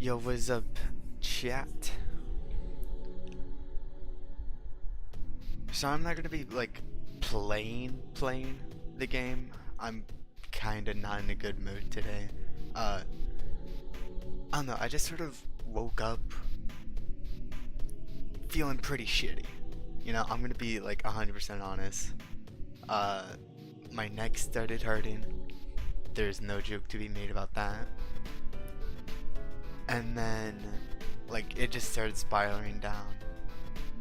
Yo, what's up, chat? So I'm not gonna be like playing the game. I'm kinda not in a good mood today. Uh, I don't know, I just sort of woke up feeling pretty shitty. You know, I'm gonna be like 100% honest. Uh, my neck started hurting. There's no joke to be made about that. And then, like, it just started spiraling down.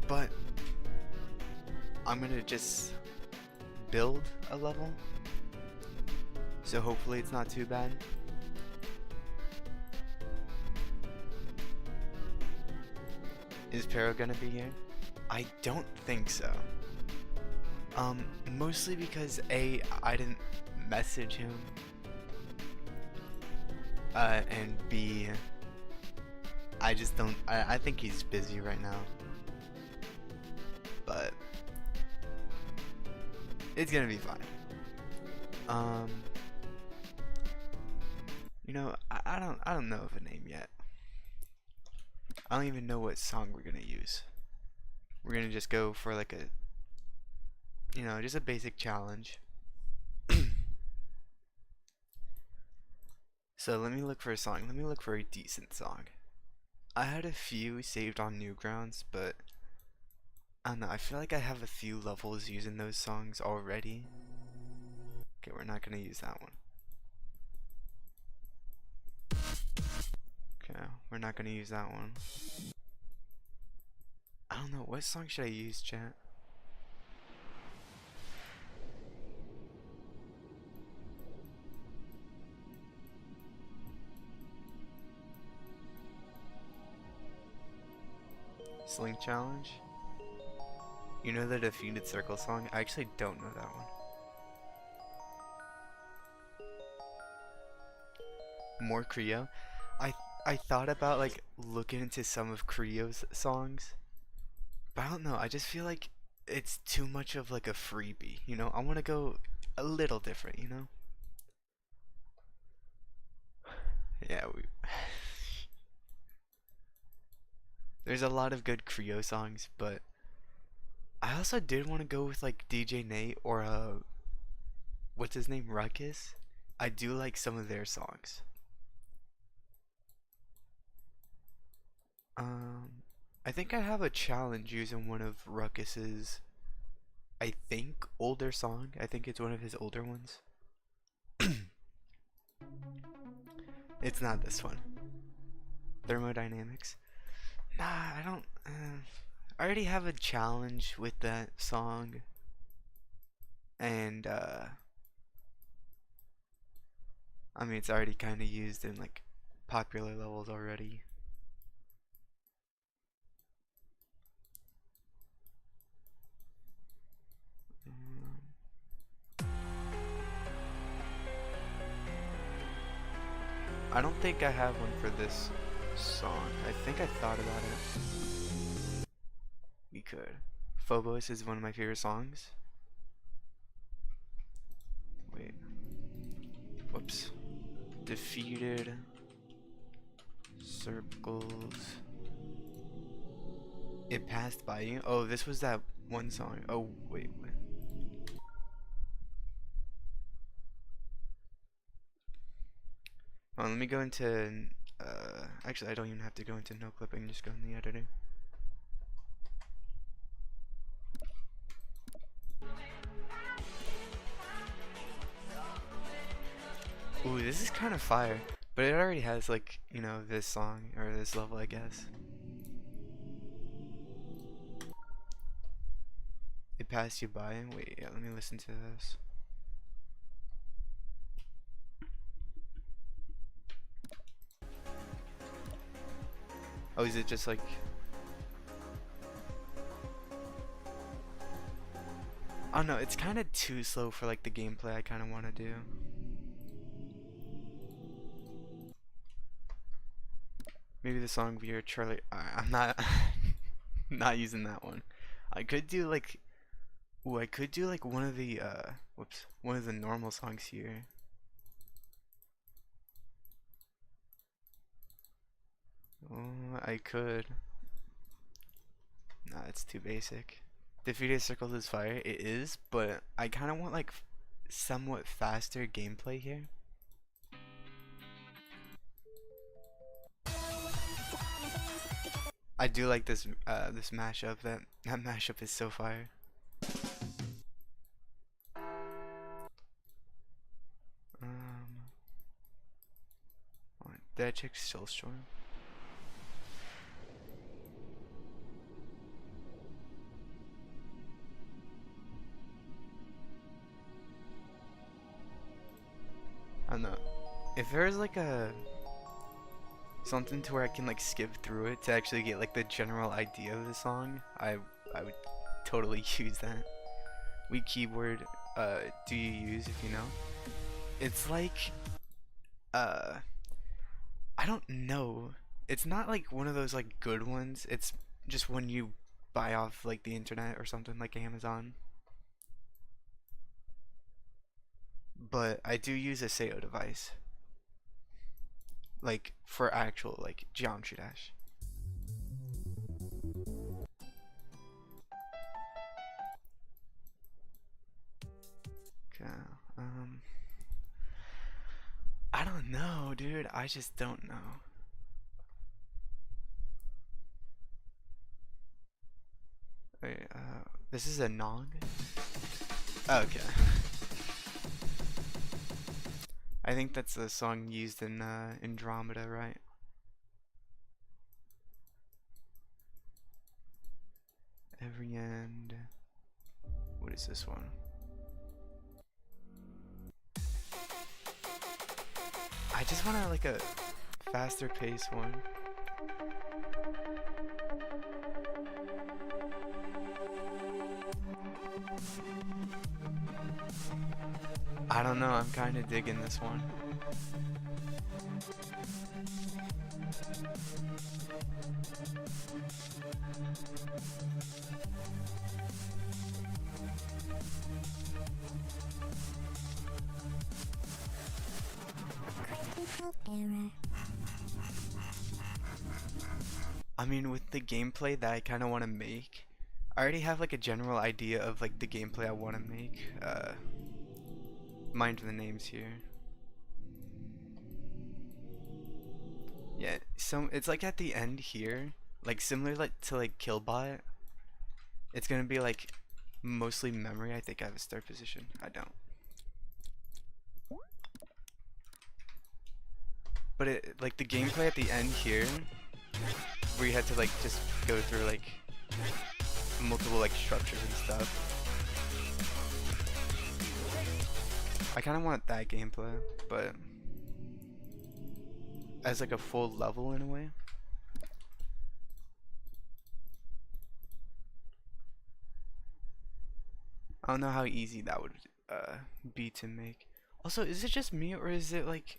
But I'm gonna just build a level, so hopefully it's not too bad. Is Pero gonna be here? I don't think so. Mostly because A, I didn't message him, and B, I just don't, I think he's busy right now, but it's gonna be fine. Um, you know, I don't know of a name yet. I don't even know what song we're gonna use. We're gonna just go for like a, you know, just a basic challenge. So let me look for a song. Let me look for a decent song. I had a few saved on Newgrounds, but I don't know. I feel like I have a few levels using those songs already. Okay, we're not gonna use that one. Okay, we're not gonna use that one. I don't know. What song should I use, chat? Sling Challenge? You know the Defeated Circle song? I actually don't know that one. More Creo? I thought about like looking into some of Creo's songs, but I don't know. I just feel like it's too much of like a freebie, you know? I want to go a little different, you know? Yeah, there's a lot of good Creo songs, but I also did want to go with like DJ Nate or what's his name, Ruckus. I do like some of their songs. Um, I think I have a challenge using one of Ruckus's, I think, older song. I think it's one of his older ones. It's not this one. Thermodynamics. Nah, I don't. I already have a challenge with that song, and I mean it's already kind of used in like popular levels already. Um, I don't think I have one for this song. I think I thought about it. We could. Phobos is one of my favorite songs. Wait. Whoops. Defeated circles. It passed by you. Oh, this was that one song. Oh, wait. Oh, let me go into. Actually, I don't even have to go into no clip. I can just go in the editor. Ooh, this is kind of fire. But it already has, like, you know, this song, or this level, I guess. It passed you by? Wait, yeah, let me listen to this. Oh, is it just like... Oh no, it's kind of too slow for, like, the gameplay I kind of want to do. Maybe the song We Are Charlie... I'm not... not using that one. I could do, like... Ooh, I could do, like, one of the, whoops. One of the normal songs here. Oh, I could. Nah, it's too basic. Defeated circles is fire. It is, but I kind of want like somewhat faster gameplay here. I do like this mashup. That mashup is so fire. Um, did I check Soulstorm? I don't know. If there's like a something to where I can like skip through it to actually get like the general idea of the song, I would totally use that. What keyword do you use if you know? It's like uh I don't know. It's not like one of those like good ones. It's just when you buy off like the internet or something like Amazon. But I do use a SEO device. Like for actual like Geometry Dash. Okay. I don't know, dude. I just don't know. Wait, this is a Nog? Okay. I think that's the song used in Andromeda, right? Every end. What is this one? I just want like a faster pace one. I don't know, I'm kind of digging this one. I mean, with the gameplay that I kind of want to make, I already have like a general idea of like the gameplay I want to make. Mind the names here. Yeah, so it's like at the end here, like similar like to like Killbot. It's gonna be like mostly memory. I think I have a start position. I don't. But it like the gameplay at the end here, where you had to like just go through like multiple like structures and stuff. I kind of want that gameplay, but as like a full level in a way. I don't know how easy that would be to make. Also, is it just me or is it like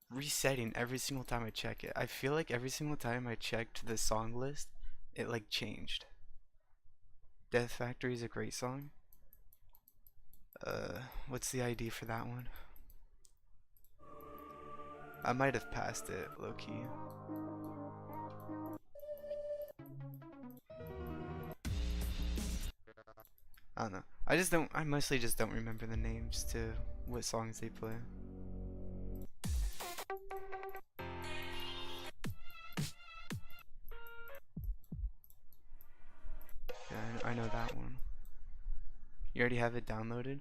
resetting every single time I check it? I feel like every single time I checked the song list, it like changed. Death Factory is a great song. What's the ID for that one? I might have passed it, low key. I don't know. I mostly just don't remember the names to what songs they play. Yeah, I know that one. You already have it downloaded?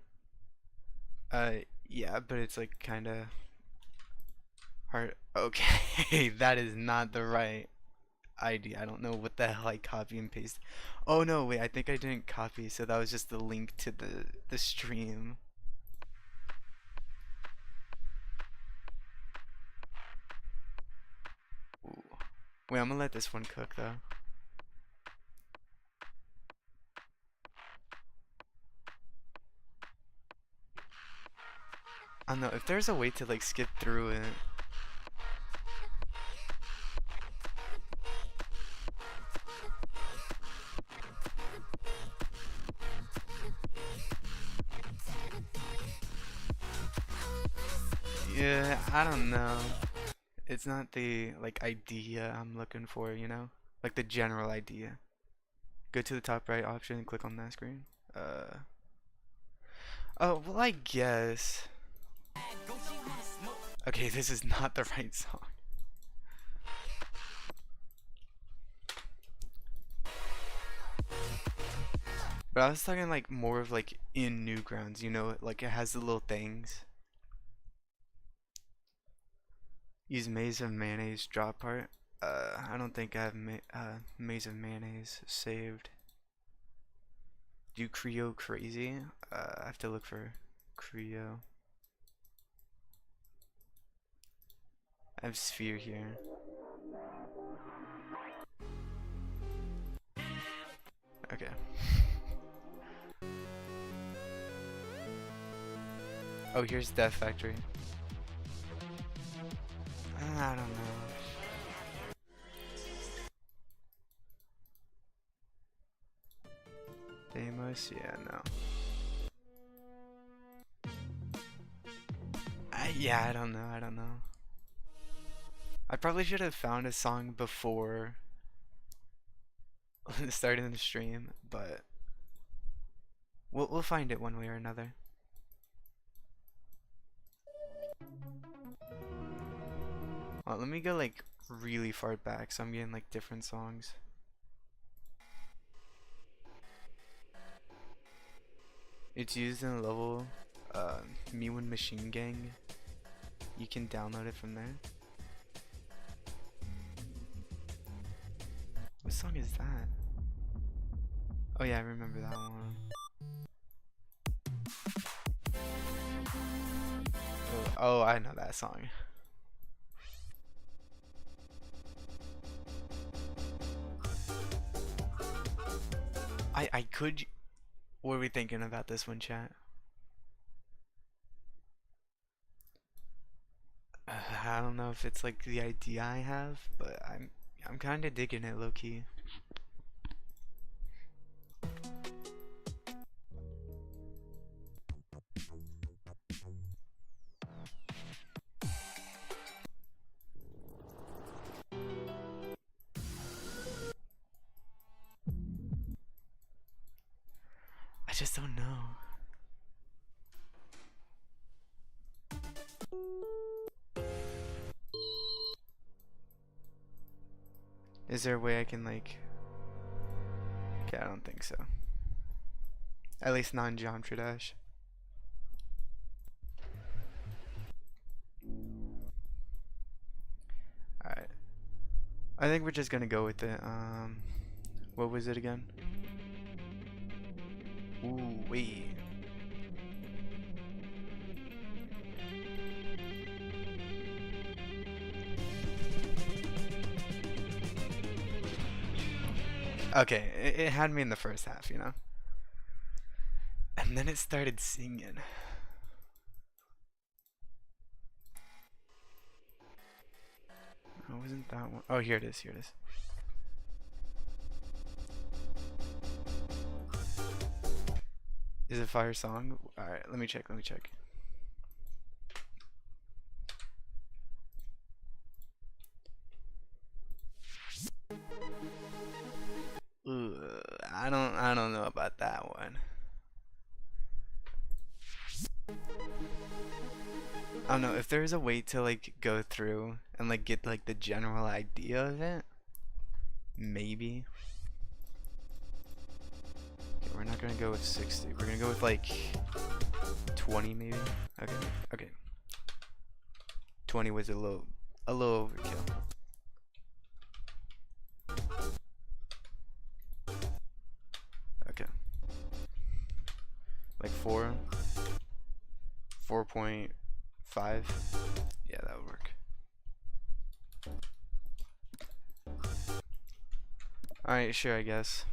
Yeah, but it's like kinda hard. Okay, that is not the right ID. I don't know what the hell I copy and paste. Oh no, wait, I think I didn't copy, so that was just the link to the stream. Ooh. Wait, I'm gonna let this one cook though. I don't know if there's a way to like skip through it. Yeah, I don't know. It's not the like idea I'm looking for, you know? Like the general idea. Go to the top right option and click on that screen. Uh oh, well I guess. Okay, this is not the right song. But I was talking like more of like in Newgrounds, you know, like it has the little things. Use Maze of Mayonnaise drop part. I don't think I have Maze of Mayonnaise saved. Do Creo crazy? I have to look for Creo. I have Sphere here. Okay. Oh, here's Death Factory. I don't know. Deimos? Yeah, no. Yeah, I don't know. I don't know. I probably should have found a song before starting the stream, but we'll find it one way or another. Well, let me go like really far back, so I'm getting like different songs. It's used in the level Me When Machine Gang. You can download it from there. What song is that? Oh yeah, I remember that one. Oh, I know that song. I could. What are we thinking about this one, chat? I don't know if it's like the idea I have, but I'm kind of digging it low key. I just don't know. Is there a way I can like? Okay, I don't think so. At least not in Geometry Dash. Alright. I think we're just gonna go with it. What was it again? Ooh, wait. Okay, it had me in the first half, you know? And then it started singing. Oh, wasn't that one? Oh, here it is, here it is. Is it Fire Song? Alright, let me check, let me check. Ooh, I don't know about that one. I don't know if there's a way to like go through and like get like the general idea of it. Maybe. Okay, we're not gonna go with 60. We're gonna go with like 20 maybe. Okay, okay. 20 was a little overkill. Okay. Like 4.5. Yeah, that would work. Alright, sure, I guess.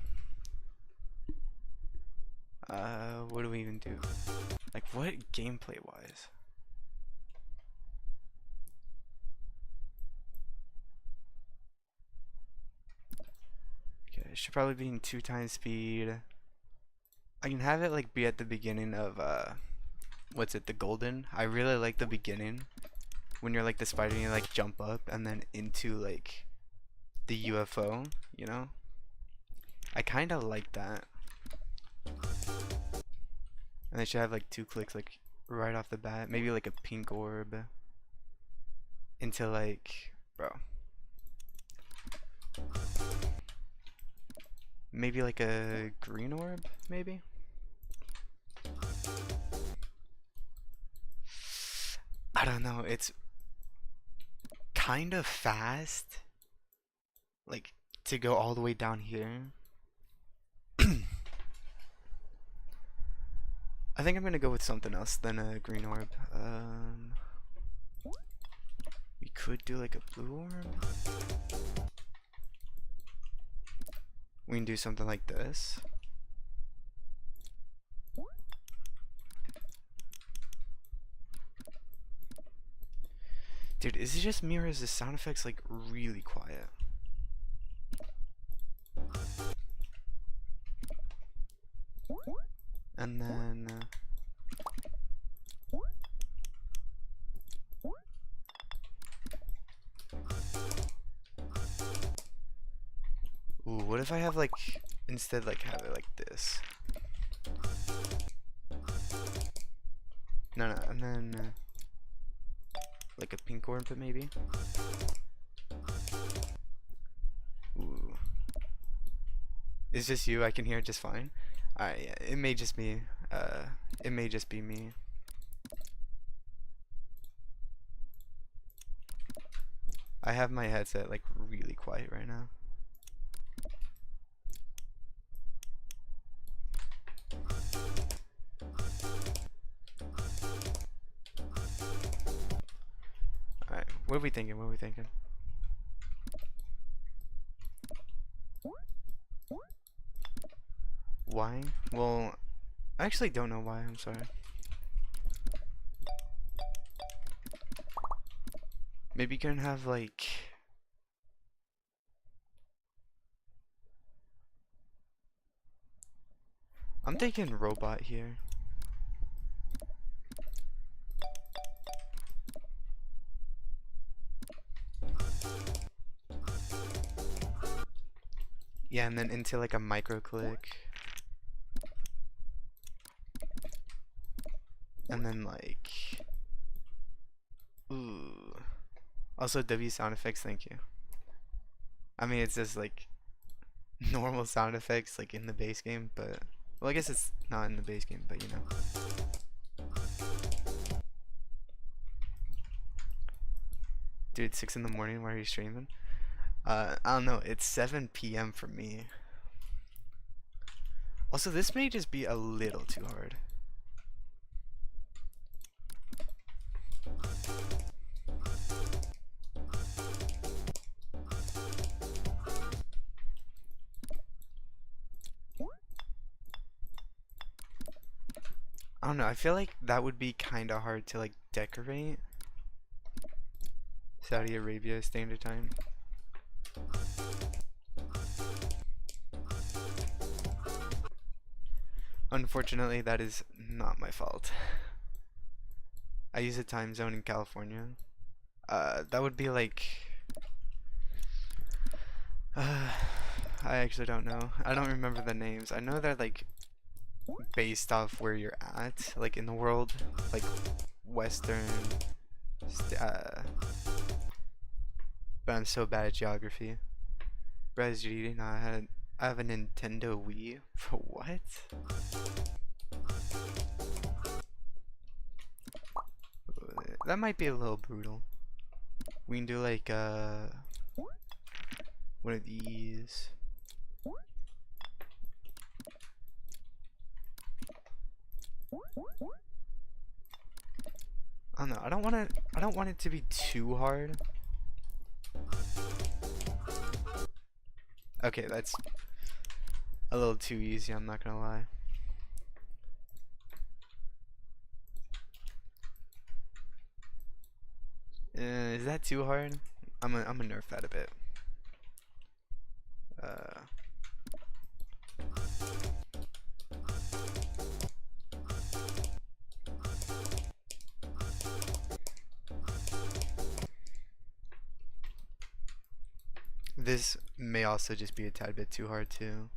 What do we even do? Like, what gameplay wise? Okay, it should probably be in 2x speed. I can have it like be at the beginning of what's it, the golden? I really like the beginning. when you're like the spider, you like jump up and then into like the UFO, you know? I kind of like that. And they should have like 2 clicks like right off the bat. Maybe like a pink orb into like, bro. Maybe like a green orb, maybe? I don't know, it's kind of fast. Like, to go all the way down here. I think I'm gonna go with something else than a green orb. We could do like a blue orb. We can do something like this. Dude, is it just me or is the sound effects like really quiet? And then ooh, what if I have like instead like have it like this? No, and then like a pink orb maybe? Ooh. It's just you, I can hear it just fine. Alright, yeah, it may just be me. I have my headset like really quiet right now. Alright, what are we thinking? Why? Well, I actually don't know why, I'm sorry. Maybe you can have like I'm thinking robot here. Yeah, and then into like a micro click. And then like ooh. Also W sound effects, thank you. I mean it's just like normal sound effects like in the base game, but well I guess it's not in the base game, but you know. Dude, 6 in the morning, why are you streaming? I don't know, it's 7 p.m. for me. Also, this may just be a little too hard. I don't know, I feel like that would be kinda hard to like decorate. Saudi Arabia Standard Time. Unfortunately, that is not my fault. I use a time zone in California. That would be like I actually don't know. I don't remember the names. I know they're like based off where you're at, like in the world, like Western. But I'm so bad at geography. Resident, I have a Nintendo Wii. For what? That might be a little brutal. We can do like one of these. I don't know. I don't want it to be too hard. Okay, that's a little too easy, I'm not gonna lie. Is that too hard? I'm gonna nerf that a bit. This may also just be a tad bit too hard too.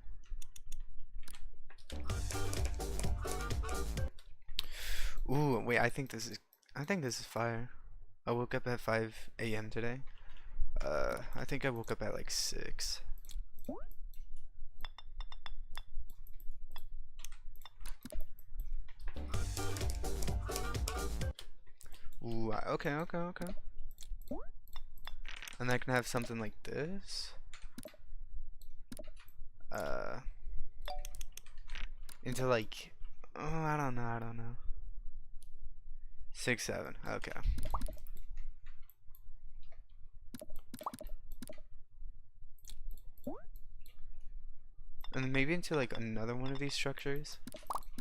Ooh, wait, I think this is fire. I woke up at 5 a.m. today. I think I woke up at like 6. Ooh, okay, okay, okay. And I can have something like this. Into like, oh, I don't know. 6, 7, okay. And then maybe into like another one of these structures.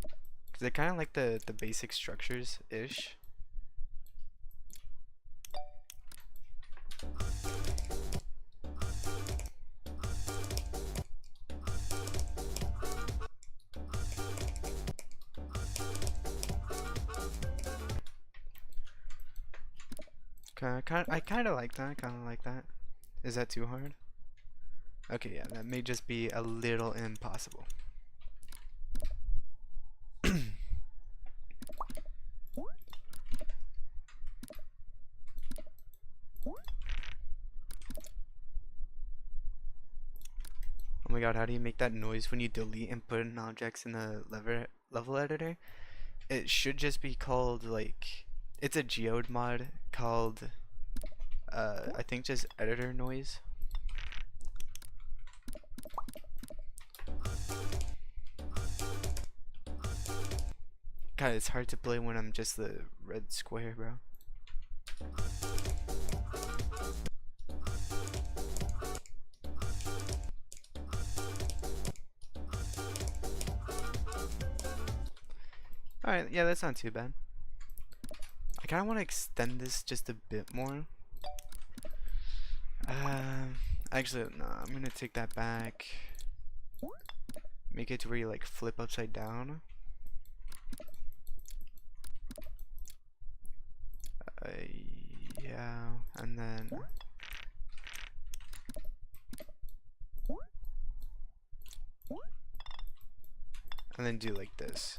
Cause they're kind of like the basic structures-ish. I kind of like that. Kind of like that. Is that too hard? Okay, yeah, that may just be a little impossible. Oh my god, how do you make that noise when you delete and put in objects in the level editor? It should just be called like, it's a geode mod called I think just editor noise. God, it's hard to play when I'm just the red square, bro. Alright, yeah, that's not too bad. I kind of want to extend this just a bit more. Actually, no, I'm gonna take that back. Make it to where you like flip upside down. Yeah, and then do like this.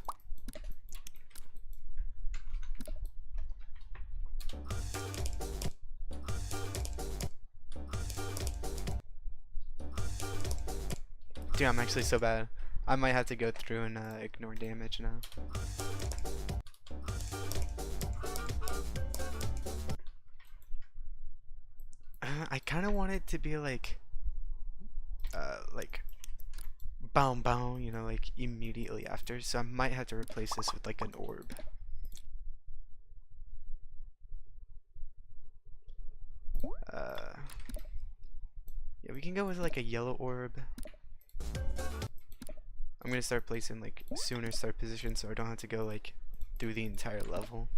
Dude, I'm actually so bad. I might have to go through and ignore damage now. I kind of want it to be like boom boom, you know, like immediately after. So I might have to replace this with like an orb. Yeah, we can go with like a yellow orb. I'm gonna start placing like sooner start position so I don't have to go like through the entire level.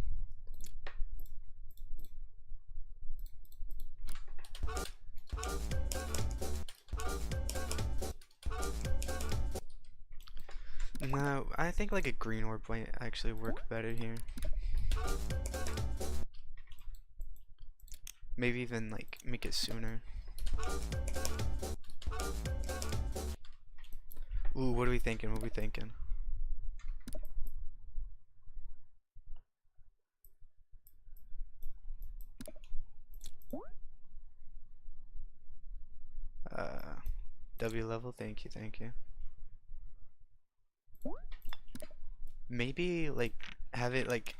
No, I think like a green orb might actually work better here. Maybe even like make it sooner. Ooh, what are we thinking? What are we thinking? W level, thank you, thank you. Maybe like have it like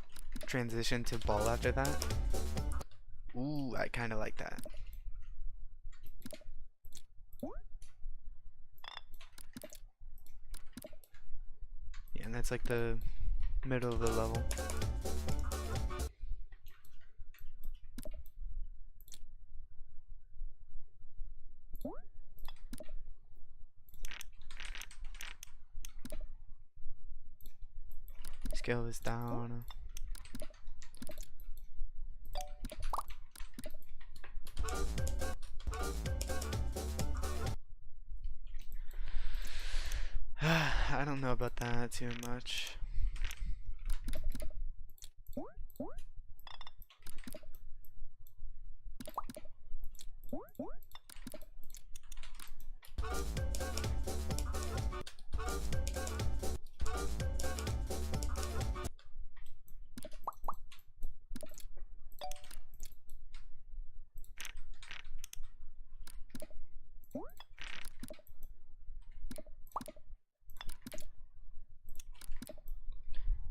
transition to ball after that. Ooh, I kind of like that. Yeah, and that's like the middle of the level. Scale this down. I don't know about that too much.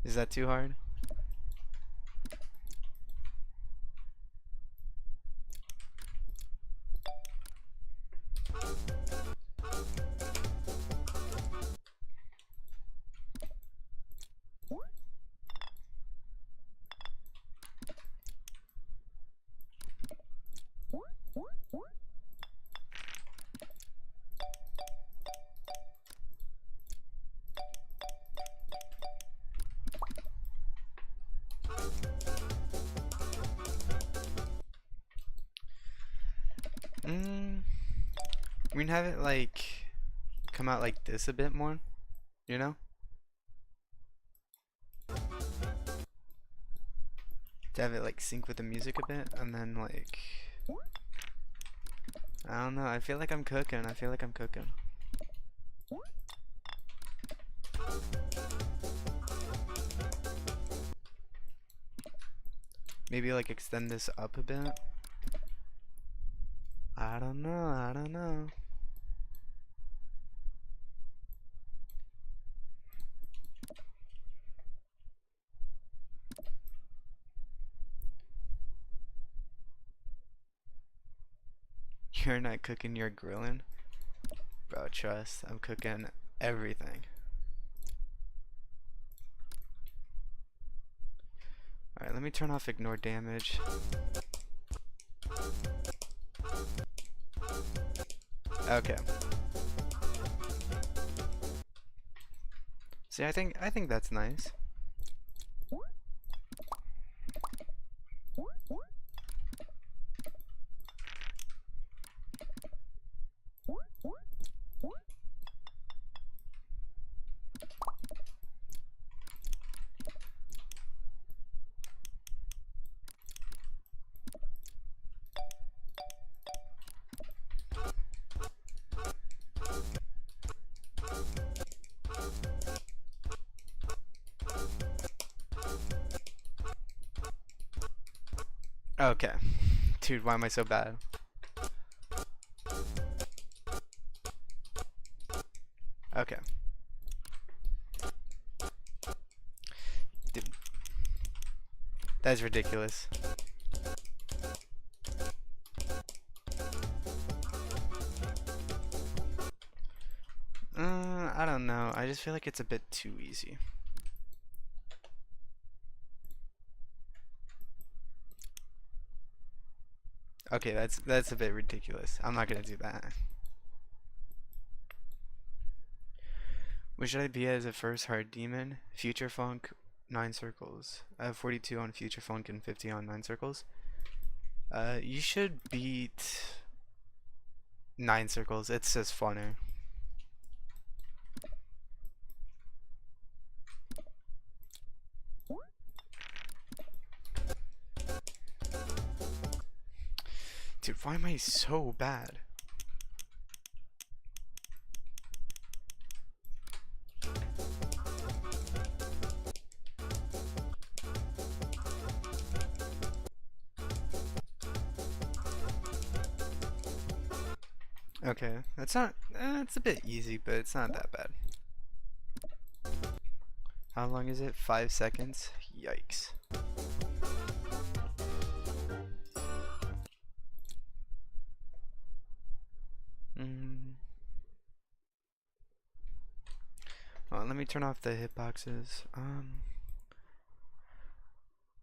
Is that too hard? We can have it like come out like this a bit more, you know? To have it like sync with the music a bit, and then like I don't know. I feel like I'm cooking. I feel like I'm cooking. Maybe like extend this up a bit. I don't know. I don't know. You're not cooking, you're grilling. Bro, trust. I'm cooking everything. Alright, let me turn off ignore damage. Okay. See, I think that's nice. Okay. Dude, why am I so bad? Okay. Dude. That's ridiculous. I don't know. I just feel like it's a bit too easy. Okay, that's a bit ridiculous. I'm not gonna do that. What should I be as a first hard demon? Future Funk, 9 circles. I have 42 on Future Funk and 50 on 9 circles. You should beat 9 circles. It's just funner. Dude, why am I so bad? Okay, that's not. It's a bit easy, but it's not that bad. How long is it? 5 seconds? Yikes. Well, let me turn off the hitboxes.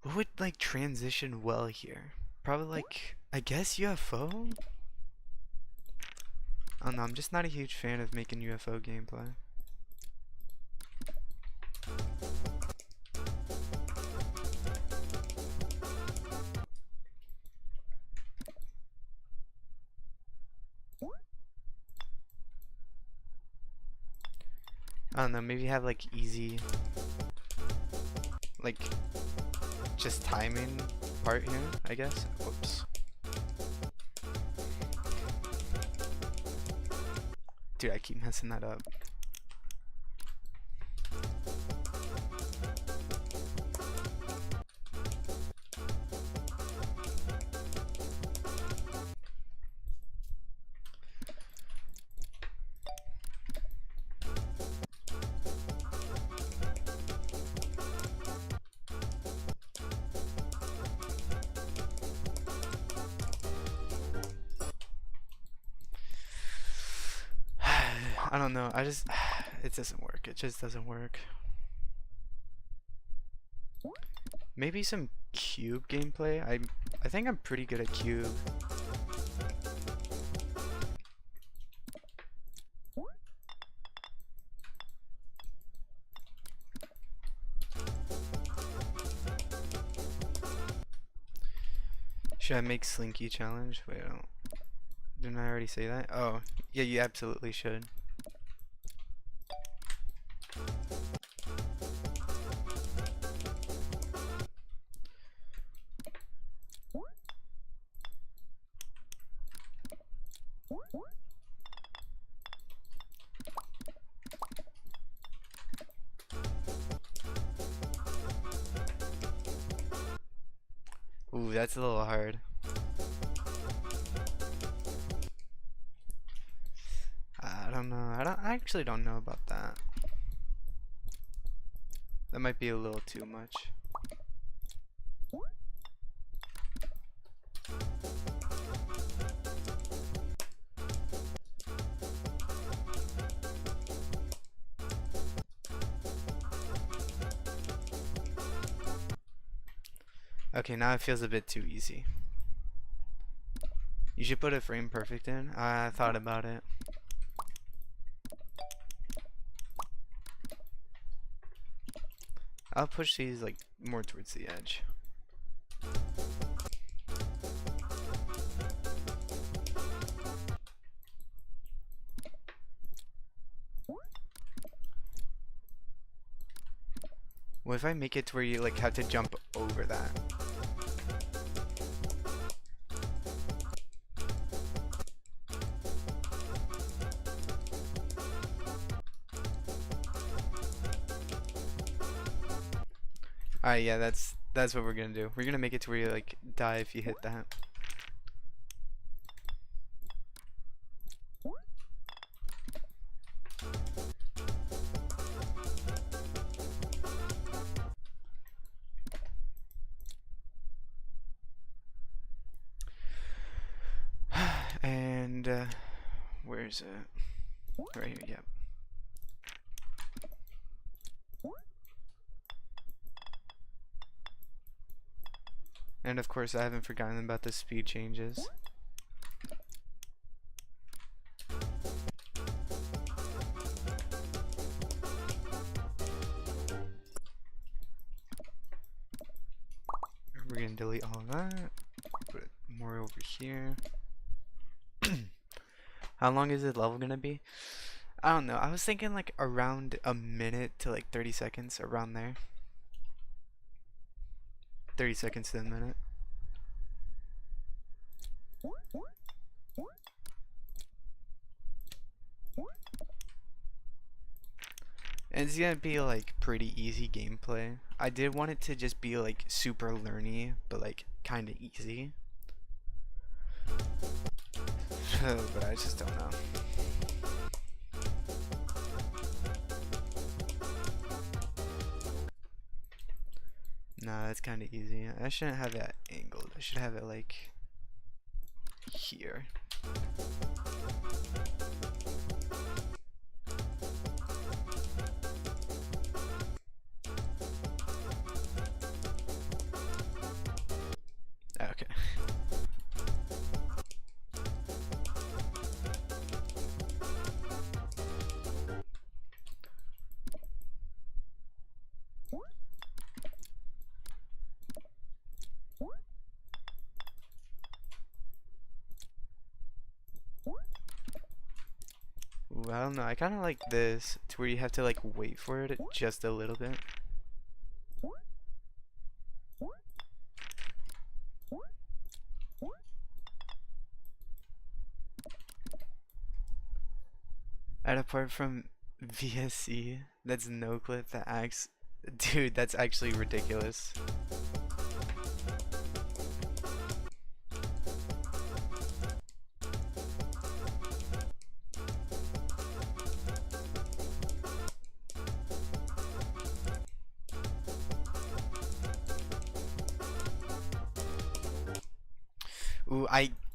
What would like transition well here? Probably like, I guess UFO? I don't know, I'm just not a huge fan of making UFO gameplay. I don't know, maybe have like easy, like just timing part here, I guess. Whoops. Dude, I keep messing that up. I don't know. I just it doesn't work. It just doesn't work. Maybe some cube gameplay. I think I'm pretty good at cube. Should I make Slinky challenge? Wait, I don't. Didn't I already say that? Oh, yeah, you absolutely should. Ooh, that's a little hard. I don't know. I actually don't know about that. That might be a little too much. Okay, now it feels a bit too easy. You should put a frame perfect in. I thought about it. I'll push these like more towards the edge. What if I make it to where you like have to jump over that? Alright, yeah, that's what we're gonna do. We're gonna make it to where you like die if you hit that. And where's it? Right here, yep. And of course I haven't forgotten about the speed changes. We're gonna delete all of that. Put it more over here. How long is this level gonna be? I don't know. I was thinking like around a minute to like 30 seconds, around there. 30 seconds to a minute. And it's gonna be like pretty easy gameplay. I did want it to just be like super learny, but like kinda easy. But I just don't know. Nah, that's kinda easy. I shouldn't have it angled. I should have it like here. Okay. Ooh, I don't know. I kind of like this, to where you have to like wait for it just a little bit. And apart from VSC, that's no clip that acts. Dude, that's actually ridiculous.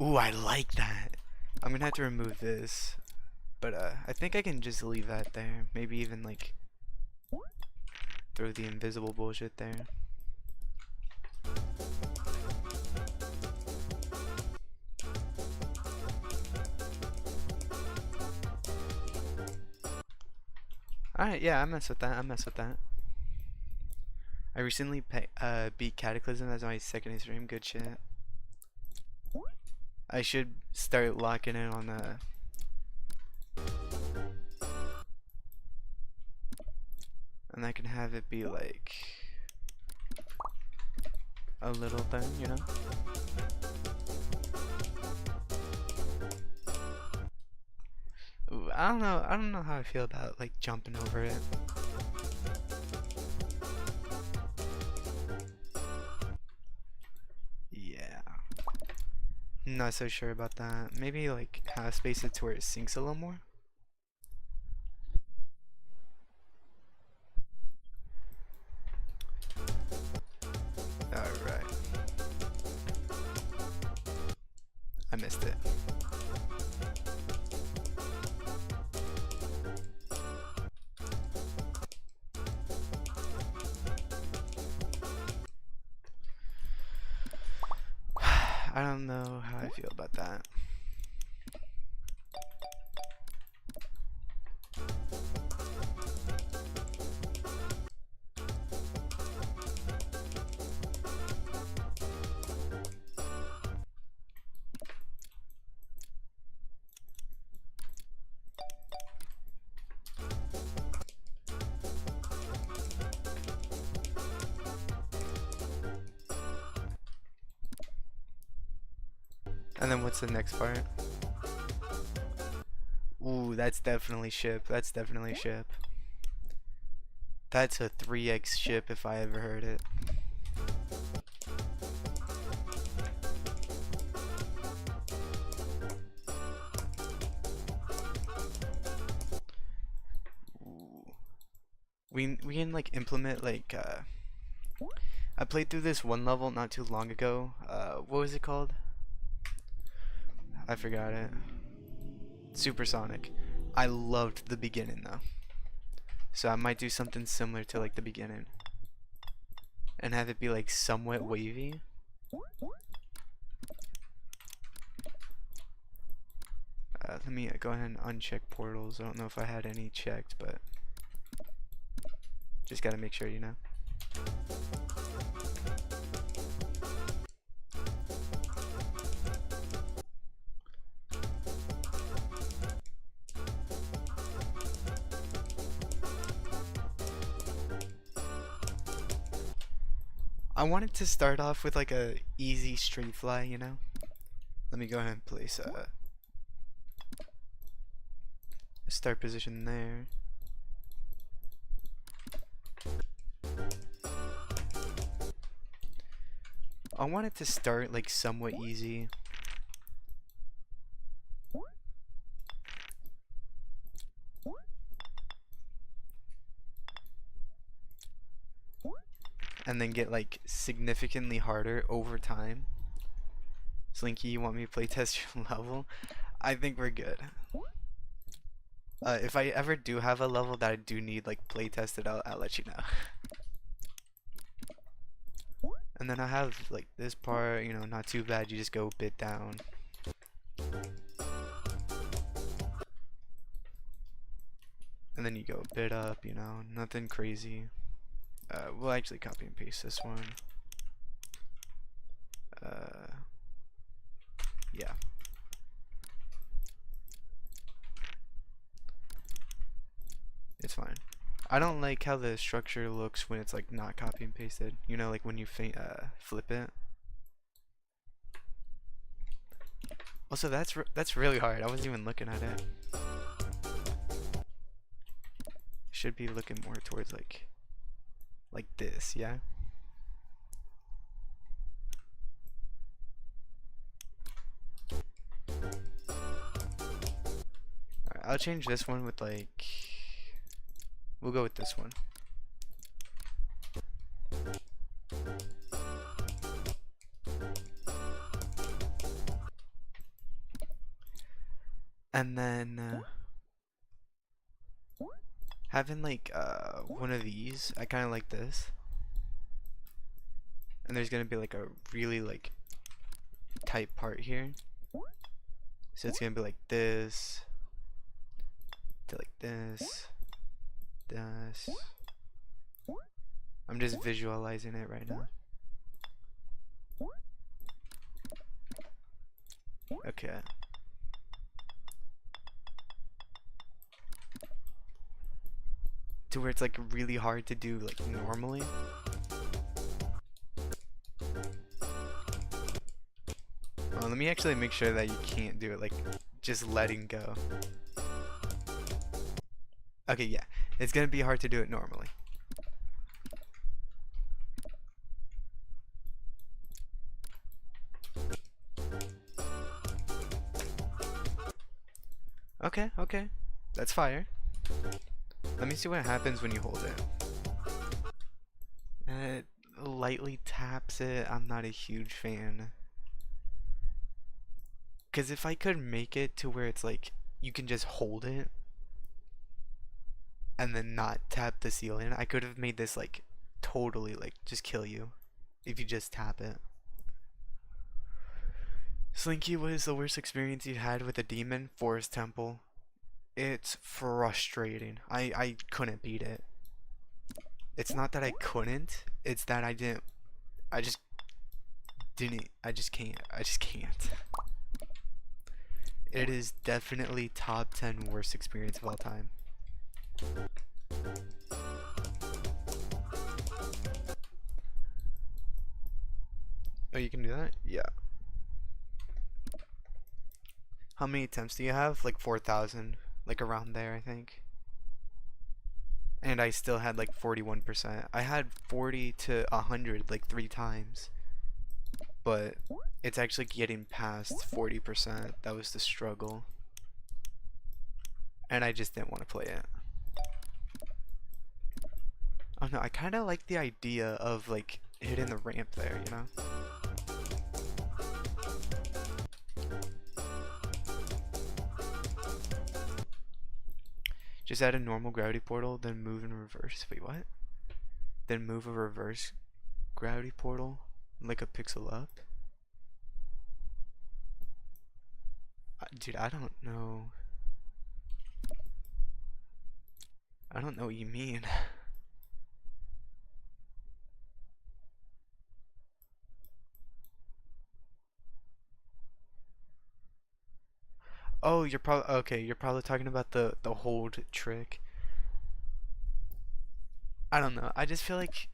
Ooh, I like that. I'm gonna have to remove this. But I think I can just leave that there. Maybe even like throw the invisible bullshit there. Alright, yeah, I mess with that. I mess with that. I recently beat Cataclysm as my second stream. Good shit. I should start locking in on and I can have it be like a little thing, you know? Ooh, I don't know. I don't know how I feel about like jumping over it. Yeah. Not so sure about that. Maybe like half space it to where it sinks a little more. Alright. I missed it. I don't know how I feel about that. And then what's the next part? Ooh, that's definitely ship. That's definitely ship. That's a 3x ship if I ever heard it. Ooh. We can like implement like I played through this one level not too long ago. What was it called? I forgot it. Supersonic. I loved the beginning though. So I might do something similar to like the beginning. And have it be like somewhat wavy. Let me go ahead and uncheck portals. I don't know if I had any checked, but just gotta make sure, you know. I wanted to start off with like a easy straight fly, you know. Let me go ahead and place a start position there. I want it to start like somewhat easy. And then get like significantly harder over time. Slinky, you want me to play test your level? I think we're good. If I ever do have a level that I do need like play tested, I'll let you know. And then I have like this part, you know, not too bad. You just go a bit down. And then you go a bit up, you know, nothing crazy. We'll actually copy and paste this one. Yeah. It's fine. I don't like how the structure looks when it's like not copy and pasted. You know, like when you flip it. Also, that's really hard. I wasn't even looking at it. Should be looking more towards like this, yeah. Alright, I'll change this one with like. We'll go with this one. And then having like one of these, I kind of like this. And there's gonna be like a really like tight part here. So it's gonna be like this to like this. I'm just visualizing it right now. Okay. To where it's like really hard to do like normally. Let me actually make sure that you can't do it like just letting go. Okay, yeah. It's gonna be hard to do it normally. Okay, okay. That's fire. Let me see what happens when you hold it. It lightly taps it. I'm not a huge fan. Because if I could make it to where it's like you can just hold it and then not tap the ceiling, I could have made this like totally like just kill you if you just tap it. Slinky, what is the worst experience you had with a demon? Forest Temple. It's frustrating. I couldn't beat it. It's not that I couldn't, it's that I just didn't, I just can't. It is definitely top 10 worst experience of all time. Oh, you can do that? Yeah. How many attempts do you have? Like 4,000. Like around there, I think. And I still had like 41%. I had 40 to 100 like 3 times. But it's actually getting past 40%. That was the struggle. And I just didn't want to play it. Oh no, I kind of like the idea of like hitting the ramp there, you know? Just add a normal gravity portal, then move in reverse. Wait, what? Then move a reverse gravity portal, like a pixel up? Dude, I don't know. I don't know what you mean. Oh, you're probably okay. You're probably talking about the hold trick. I don't know. I just feel like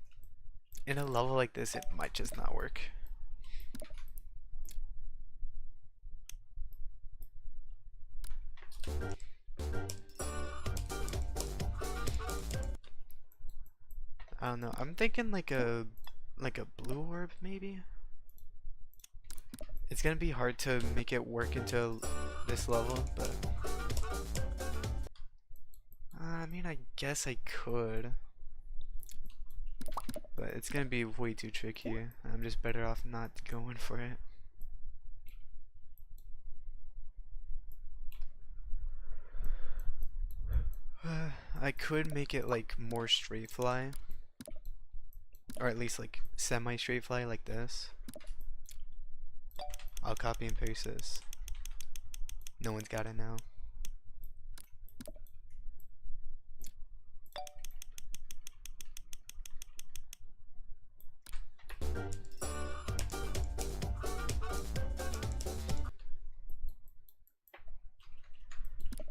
in a level like this, it might just not work. I don't know. I'm thinking like a blue orb maybe. It's gonna be hard to make it work into this level, but I mean, I guess I could, but it's gonna be way too tricky. I'm just better off not going for it. I could make it like more straight fly, or at least like semi straight fly like this. I'll copy and paste this. No one's got it now.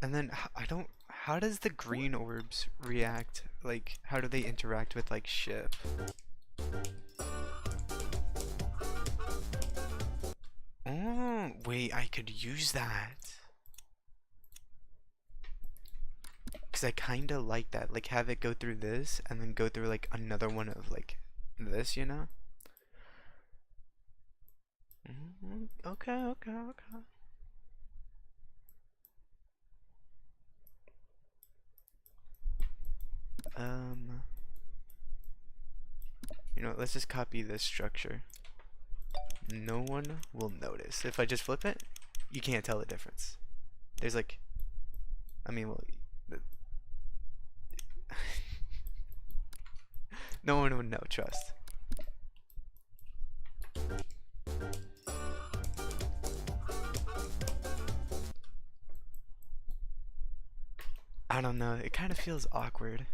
And then how does the green orbs react? Like, how do they interact with like ship? Oh, wait, I could use that. Because I kind of like that. Like, have it go through this and then go through like another one of like this, you know? Okay, okay, okay. You know, let's just copy this structure. No one will notice. If I just flip it, you can't tell the difference. There's like, I mean, well, No one would know, trust. I don't know, it kind of feels awkward.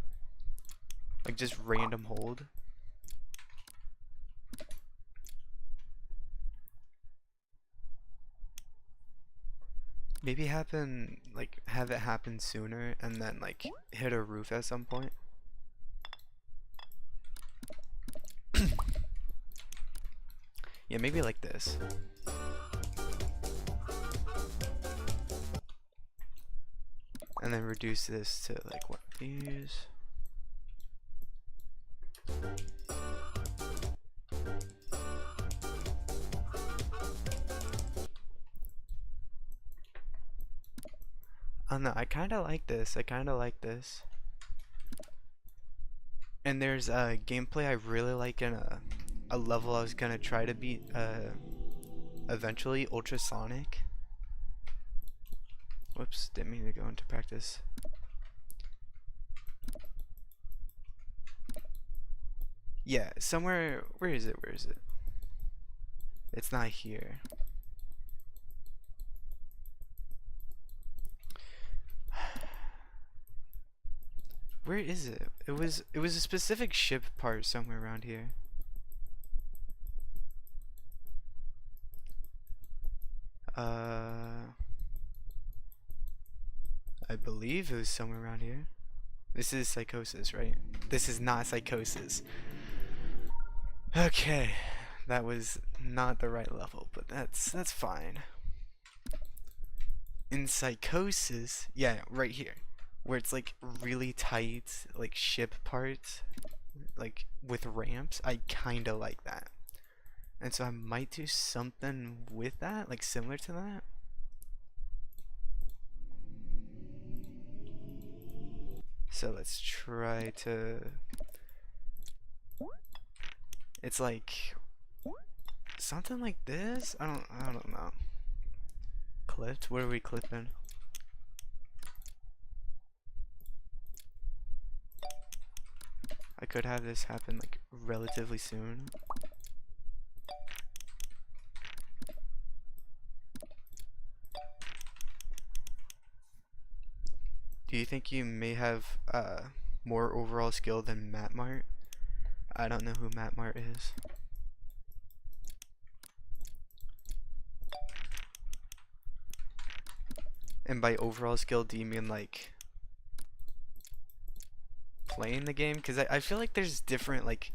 Like just random hold. Maybe have it happen sooner and then like hit a roof at some point. Yeah, maybe like this. And then reduce this to like one of these. I don't know, I kinda like this. I kinda like this. And there's a gameplay I really like in a level I was gonna try to beat eventually, ultrasonic. Whoops, didn't mean to go into practice. Yeah, somewhere, where is it, where is it? It's not here. Where is it? It was a specific ship part somewhere around here. I believe it was somewhere around here. This is psychosis, right? This is not psychosis. Okay, that was not the right level, but that's fine. In psychosis, yeah, right here, where it's like really tight, like ship parts, like with ramps, I kinda like that. And so I might do something with that, like similar to that. So let's try to. It's like something like this. I don't know. Clipped? What are we clipping? I could have this happen like relatively soon. Do you think you may have more overall skill than Matt Mart? I don't know who Matt Mart is. And by overall skill, do you mean like playing the game? Because I feel like there's different like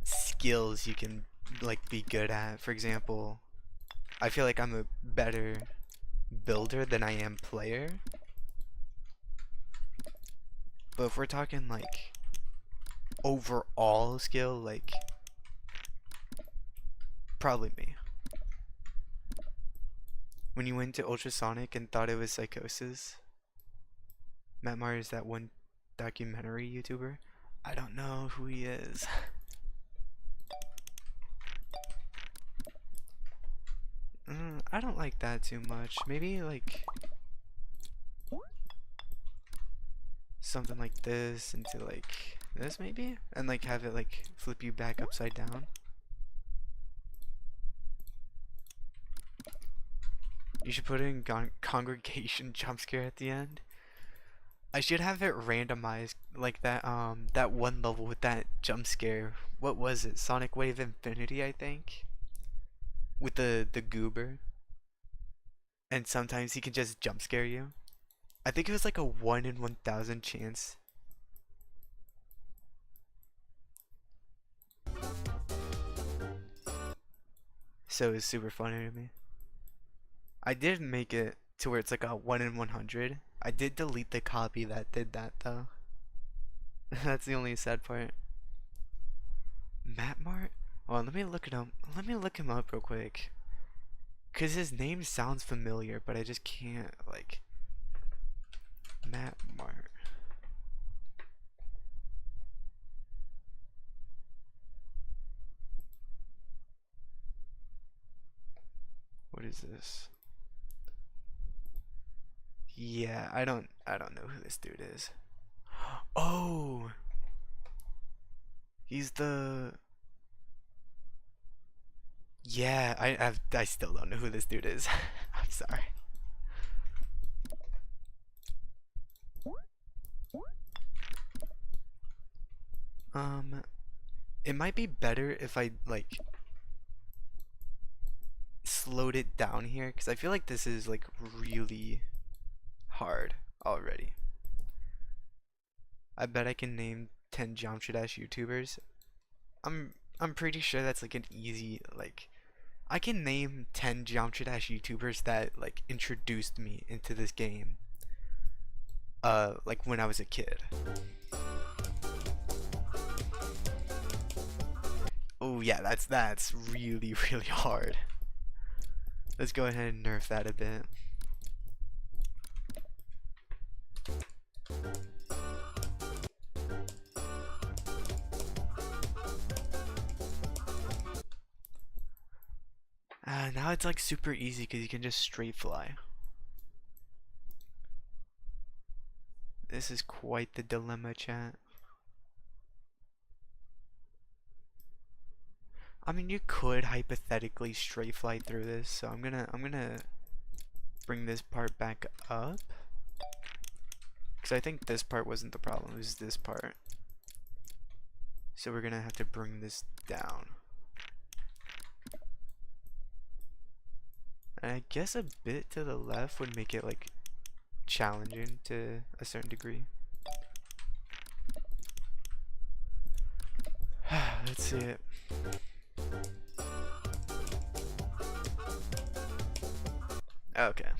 skills you can like be good at. For example, I feel like I'm a better builder than I am player. But if we're talking like overall skill, like probably me. When you went to ultrasonic and thought it was psychosis, Matt Meyer is that one documentary YouTuber. I don't know who he is. I don't like that too much. Maybe like something like this into like this maybe, and like have it like flip you back upside down. You should put in congregation jump scare at the end. I should have it randomized like that one level with that jump scare. What was it? Sonic Wave Infinity, I think. With the goober. And sometimes he can just jump scare you. I think it was like a 1 in 1,000 chance. So it's super funny to me. I did make it to where it's like a 1 in 100. I did delete the copy that did that though. That's the only sad part. Matt Mart? Well, let me look it up. Let me look him up real quick. Cause his name sounds familiar, but I just can't like Matt Mart. What is this? Yeah, I don't know who this dude is. Oh, He's the yeah. I still don't know who this dude is. I'm sorry. Um, it might be better if I like slowed it down here because I feel like this is like really hard already. I bet I can name 10 Geometry Dash YouTubers. I'm pretty sure that's like an easy like I can name 10 Geometry Dash YouTubers that like introduced me into this game. Like when I was a kid. Oh yeah, that's really really hard. Let's go ahead and nerf that a bit. Now it's like super easy because you can just straight fly. This is quite the dilemma, chat. I mean, you could hypothetically straight fly through this, so I'm gonna bring this part back up. Because I think this part wasn't the problem, it was this part. So we're gonna have to bring this down. And I guess a bit to the left would make it like challenging to a certain degree. Let's see it. Okay.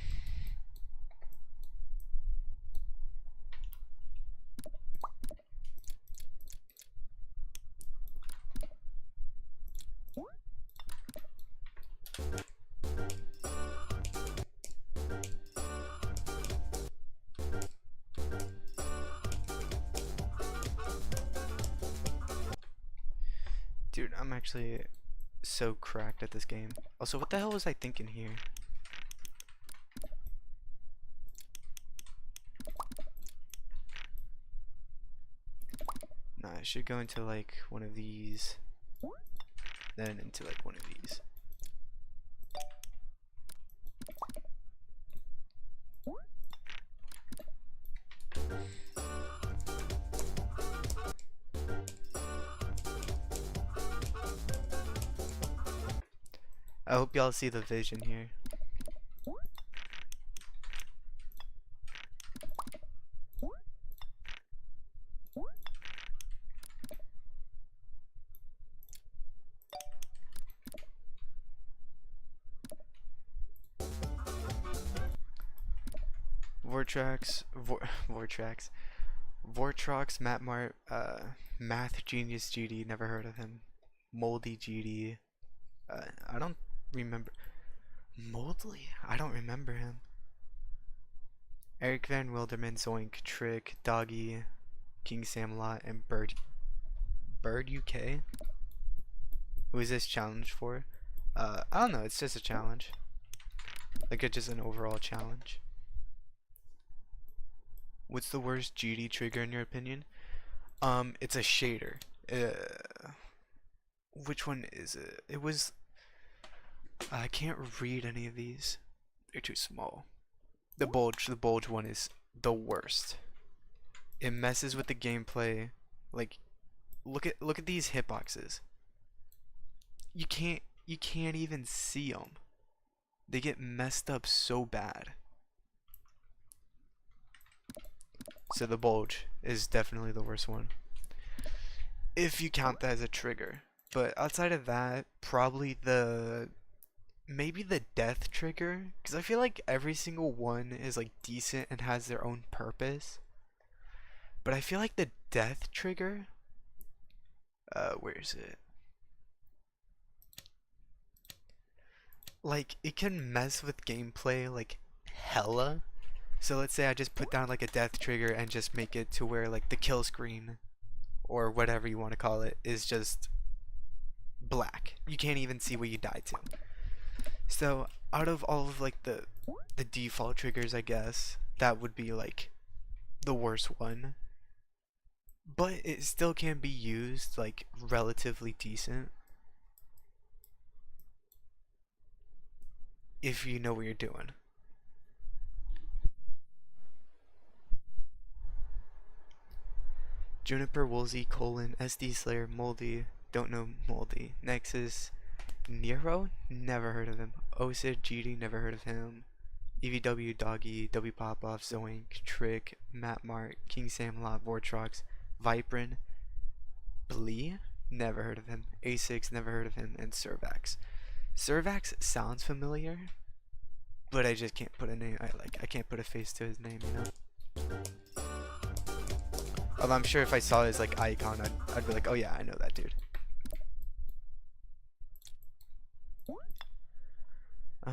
Dude, I'm actually so cracked at this game. Also, what the hell was I thinking here? Nah, I should go into like one of these, then into like one of these. I hope y'all see the vision here. Vortrax, Matmart, Math Genius GD, never heard of him. Moldy GD, I don't remember. Moldly? I don't remember him. Eric Van Wilderman, Zoink, Trick, Doggy, King Samlot, and Bird UK? Who is this challenge for? I don't know, it's just a challenge. Like, it's just an overall challenge. What's the worst GD trigger in your opinion? It's a shader. Which one is it? It was... I can't read any of these. They're too small. The bulge one is the worst. It messes with the gameplay. Like, look at these hitboxes. You can't even see them. They get messed up so bad. So the bulge is definitely the worst one, if you count that as a trigger. But outside of that, probably maybe the death trigger, because I feel like every single one is like decent and has their own purpose. But I feel like the death trigger, where is it? Like, it can mess with gameplay like hella. So let's say I just put down like a death trigger and just make it to where like the kill screen or whatever you want to call it is just black. You can't even see what you died to. So out of all of like the default triggers, I guess that would be like the worst one. but it still can be used like relatively decent if you know what you're doing. Juniper, Woolsey, Colon, SD Slayer, Moldy, don't know Moldy, Nexus, Nero, never heard of him. Osid, GD, never heard of him. EVW, Doggy, W Popoff, Zoink, Trick, Matt Mark, King Samlot, Vortrox, Viprin, Blee, never heard of him. A6, never heard of him, and Servax. Servax sounds familiar, but I just can't put a name. I can't put a face to his name, you know. Although I'm sure if I saw his like icon, I'd be like, oh yeah, I know that dude. I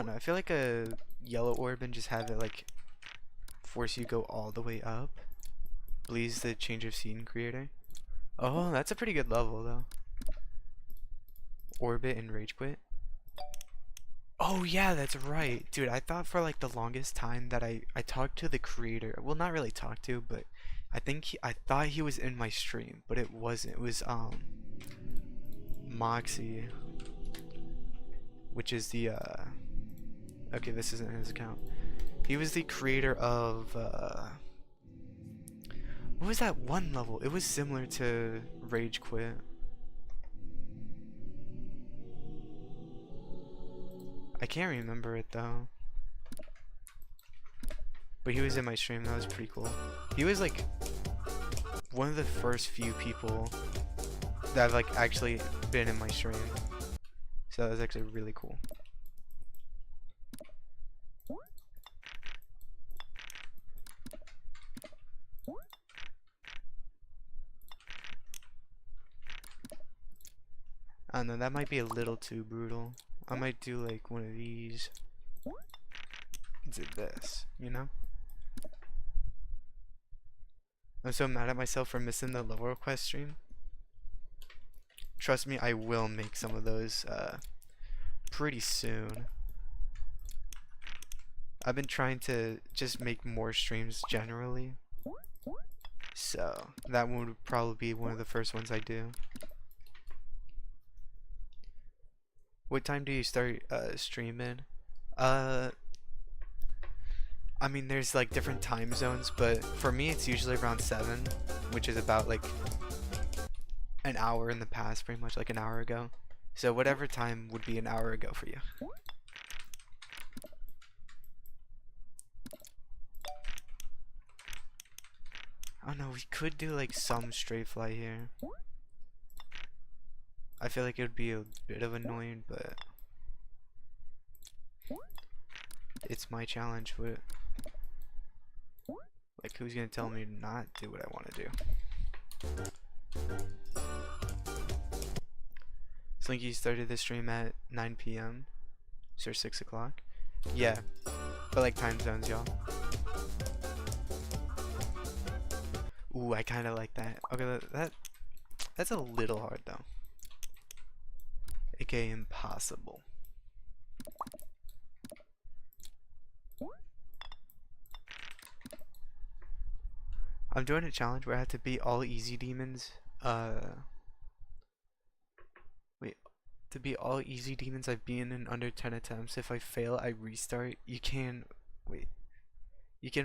don't know. I feel like a yellow orb and just have it like force you go all the way up. Blee's the change of scene creator. Oh, that's a pretty good level though. Orbit and Rage Quit. Oh yeah, that's right. Dude, I thought for like the longest time that I talked to the creator. Well, not really talked to, but I thought he was in my stream, but it wasn't. It was Moxie, which is the okay, this isn't his account. He was the creator of what was that one level? It was similar to Rage Quit. I can't remember it though. But he was in my stream, that was pretty cool. He was like one of the first few people that have like actually been in my stream. So that was actually really cool. I don't know, that might be a little too brutal. I might do like one of these. Do this, you know? I'm so mad at myself for missing the level request stream. Trust me, I will make some of those pretty soon. I've been trying to just make more streams generally. So that one would probably be one of the first ones I do. What time do you start streaming? I mean, there's like different time zones, but for me it's usually around 7, which is about like an hour in the past, pretty much like an hour ago. So whatever time would be an hour ago for you. I don't know, we could do like some straight fly here. I feel like it would be a bit of annoying, but it's my challenge. But like, who's gonna tell me to not do what I want to do? Slinky started the stream at 9 p.m. So 6 o'clock. Yeah, but like time zones, y'all. Ooh, I kind of like that. Okay, that's a little hard though. AKA impossible. I'm doing a challenge where I have to beat all easy demons. Wait, to beat all easy demons I've beaten in under 10 attempts. If I fail, I restart. You can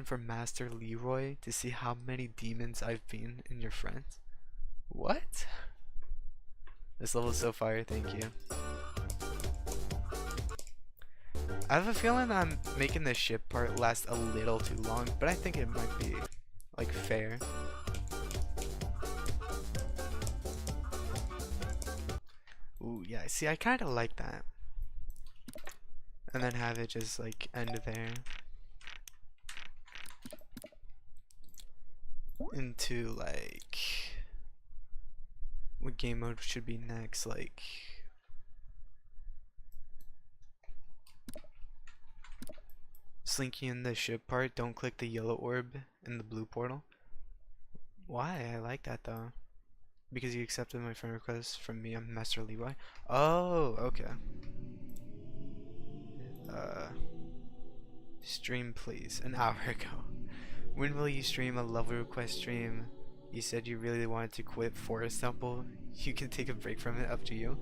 from Master Leroy to see how many demons I've beaten in your friends. What? This level is so fire, thank you. I have a feeling that I'm making the ship part last a little too long, but I think it might be like fair. Ooh, yeah, see, I kind of like that. And then have it just like end there. Into like, what game mode should be next? Like, Slinky in the ship part, don't click the yellow orb in the blue portal. Why? I like that though. Because you accepted my friend request from me, I'm Master Leroy. Oh, okay. Stream please, an hour ago. When will you stream a level request stream? You said you really wanted to quit Forest Temple. You can take a break from it, up to you.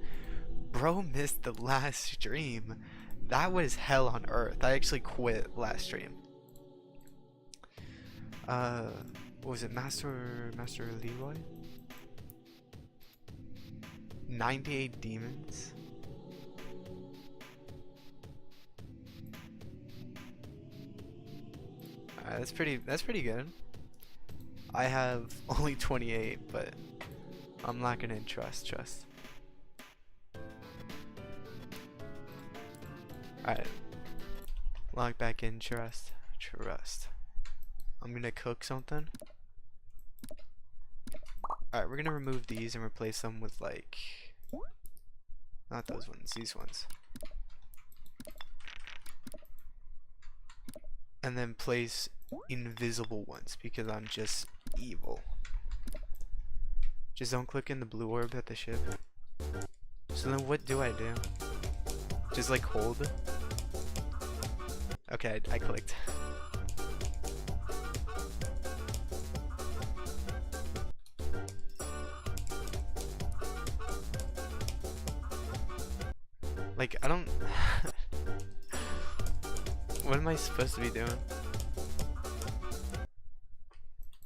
Bro missed the last stream. That was hell on earth. I actually quit last stream. What was it? Master Leroy? 98 demons? Alright, that's pretty good. I have only 28, but I'm lacking in trust. Alright. Log back in trust. I'm gonna cook something. Alright, we're gonna remove these and replace them with, like, not those ones, these ones. And then place invisible ones because I'm just evil. Just don't click in the blue orb at the ship. So then what do I do? Just like hold? Okay, I clicked. Like, I don't... What am I supposed to be doing?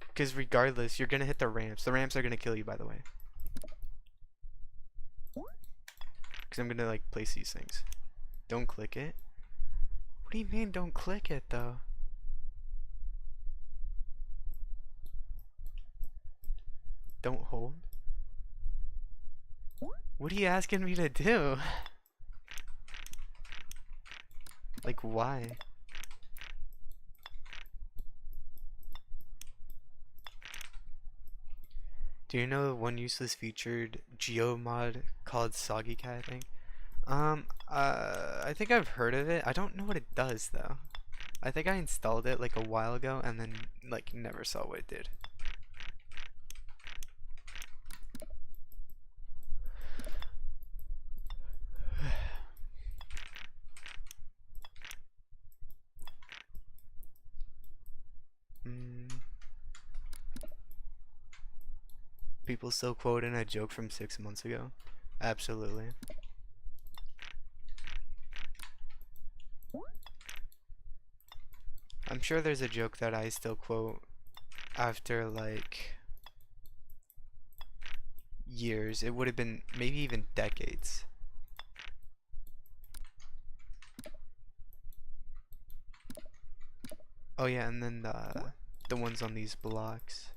Because regardless, you're gonna hit the ramps. The ramps are gonna kill you, by the way. Because I'm gonna, like, place these things. Don't click it? What do you mean don't click it, though? Don't hold? What are you asking me to do? Like, why? Do you know one useless featured geo mod called Soggy Cat, I think? I think I've heard of it. I don't know what it does, though. I think I installed it, like, a while ago and then, like, never saw what it did. People still quoting a joke from 6 months ago? Absolutely. I'm sure there's a joke that I still quote after, like, years. It would have been maybe even decades. Oh yeah, and then the ones on these blocks.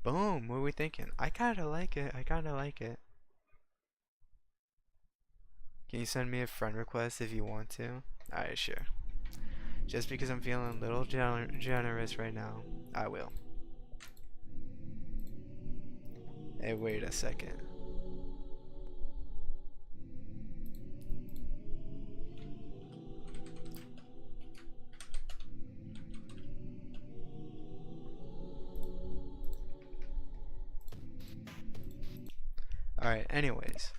Boom, what are we thinking? I kinda like it. Can you send me a friend request if you want to? Alright, sure. Just because I'm feeling a little generous right now, I will. Hey, wait a second. Alright, anyways.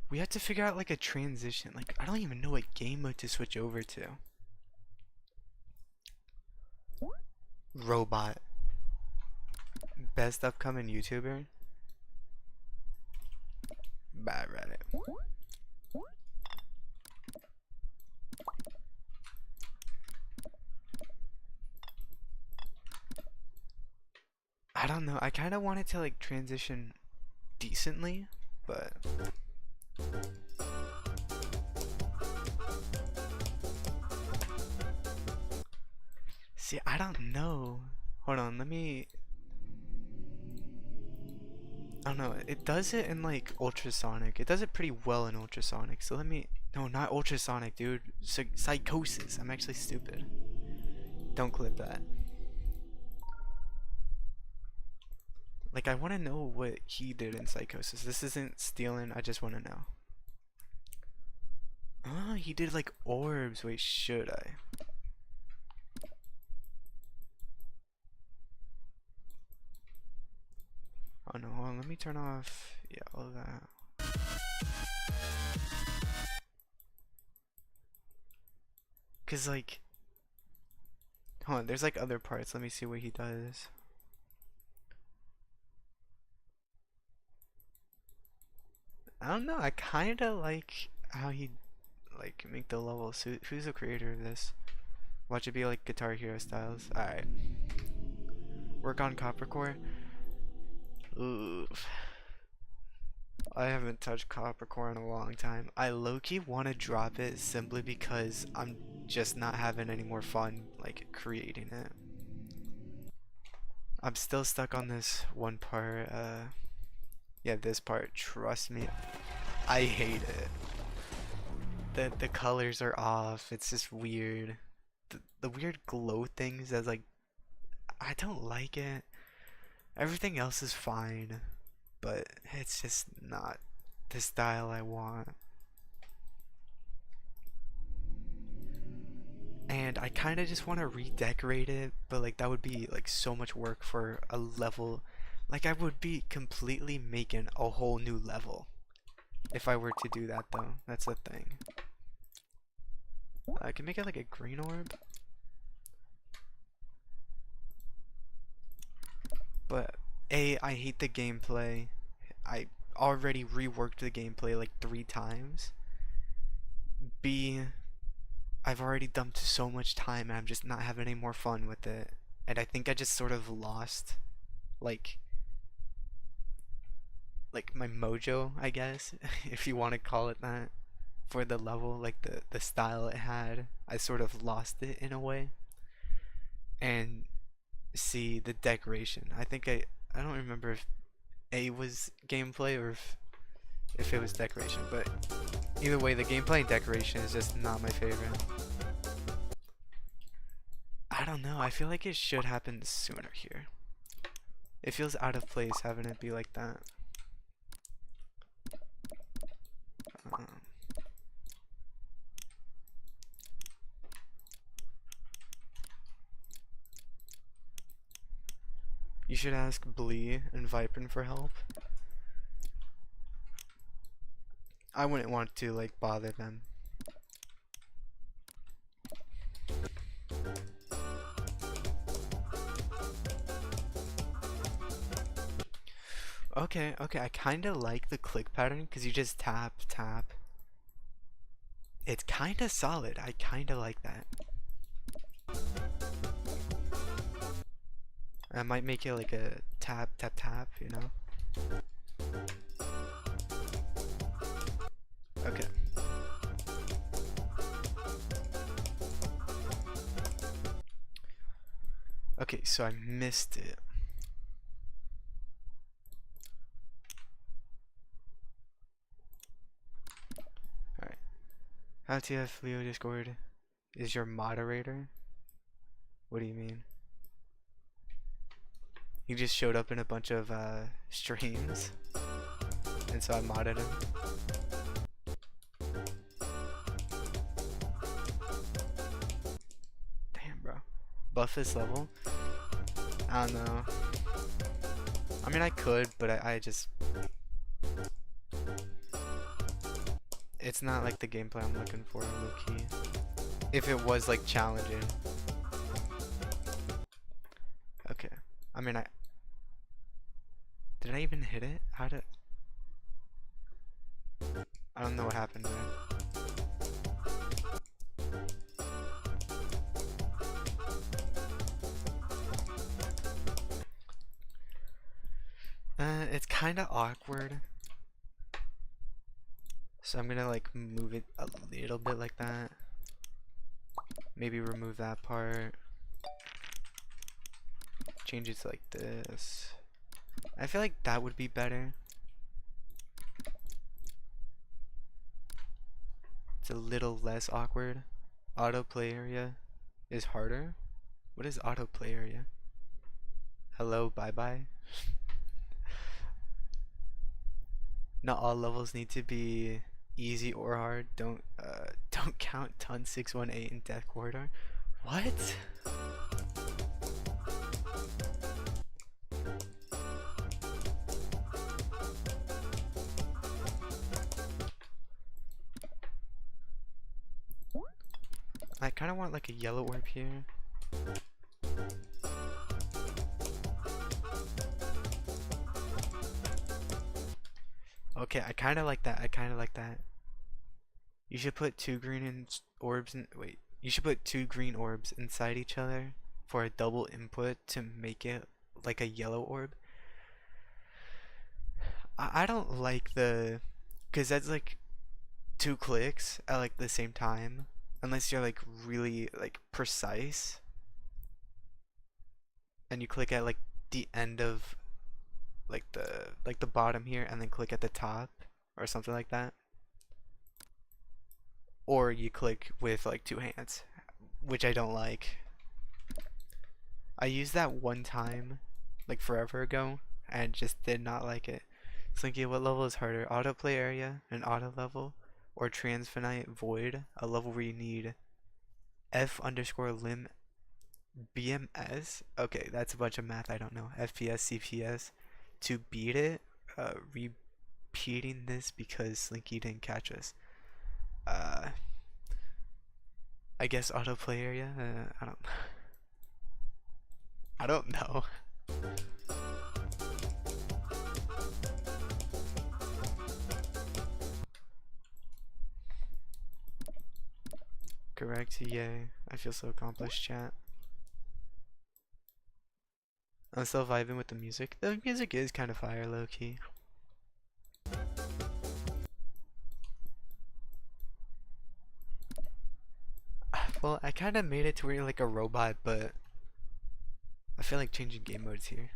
We have to figure out, like, a transition. Like, I don't even know what game mode to switch over to. Robot. Best upcoming YouTuber? Bad Reddit. I don't know. I kind of wanted to, like, transition decently, but see, I don't know. Hold on, let me. I don't know. It does it in, like, ultrasonic. It does it pretty well in ultrasonic. So let me. No, not ultrasonic, dude. Psychosis. I'm actually stupid. Don't clip that. Like, I want to know what he did in Psychosis. This isn't stealing. I just want to know. Oh, he did, like, orbs. Wait, should I? Oh no, hold on, let me turn off, yeah, all of that. Cause like, hold on, there's like other parts. Let me see what he does. I don't know. I kind of like how he like make the levels. Who's the creator of this? Watch it be like Guitar Hero styles. All right. Work on coppercore. Oof. I haven't touched coppercore in a long time. I low-key want to drop it simply because I'm just not having any more fun like creating it. I'm still stuck on this one part. Yeah, this part. Trust me, I hate it. The colors are off. It's just weird. The weird glow things that's like I don't like it. Everything else is fine, but it's just not the style I want. And I kind of just want to redecorate it, but like that would be like so much work for a level. Like I would be completely making a whole new level if I were to do that though. That's the thing. I can make it like a green orb. But A, I hate the gameplay. I already reworked the gameplay like 3 times. B, I've already dumped so much time and I'm just not having any more fun with it. And I think I just sort of lost like my mojo, I guess, if you want to call it that, for the level, like the style it had. I sort of lost it in a way. And C, the decoration. I think I don't remember if A was gameplay or if it was decoration, but either way, the gameplay and decoration is just not my favorite. I don't know, I feel like it should happen sooner here. It feels out of place having it be like that. Um, you should ask Blee and Vipin for help. I wouldn't want to like bother them. Okay, I kind of like the click pattern because you just tap, tap. It's kind of solid. I kind of like that. I might make it like a tap, tap, tap, you know? Okay. Okay, so I missed it. Alright. How TF Leo Discord is your moderator? What do you mean? He just showed up in a bunch of streams, and so I modded him. Damn, bro. Buff this level? I don't know. I mean, I could, but I just... It's not like the gameplay I'm looking for, low-key. If it was, like, challenging. Okay. I mean, Did I even hit it? How did... I don't know what happened there. It's kind of awkward. So I'm gonna like move it a little bit like that. Maybe remove that part. Change it to like this. I feel like that would be better. It's a little less awkward. Autoplay area is harder. What is autoplay area? Hello, bye bye. Not all levels need to be easy or hard. Don't count ton 618 in Death Corridor. What? I kind of want like a yellow orb here. Okay, I kind of like that. I kind of like that. You should put two orbs in. Wait, you should put two green orbs inside each other for a double input to make it like a yellow orb. I don't like the, cause that's like two clicks at like the same time, unless you're like really like precise, and you click at like the end of like the bottom here, and then click at the top or something like that. Or you click with like two hands, which I don't like. I used that one time, like forever ago, and just did not like it. Slinky, what level is harder? Autoplay area, an auto level, or transfinite void, a level where you need F underscore lim BMS? Okay, that's a bunch of math I don't know. FPS, CPS. To beat it, repeating this because Slinky didn't catch us. Uh, I guess autoplay area? I don't know. Correct, yay. I feel so accomplished, chat. I'm still vibing with the music. The music is kind of fire, low-key. Well, I kind of made it to where you're like a robot, but I feel like changing game modes here.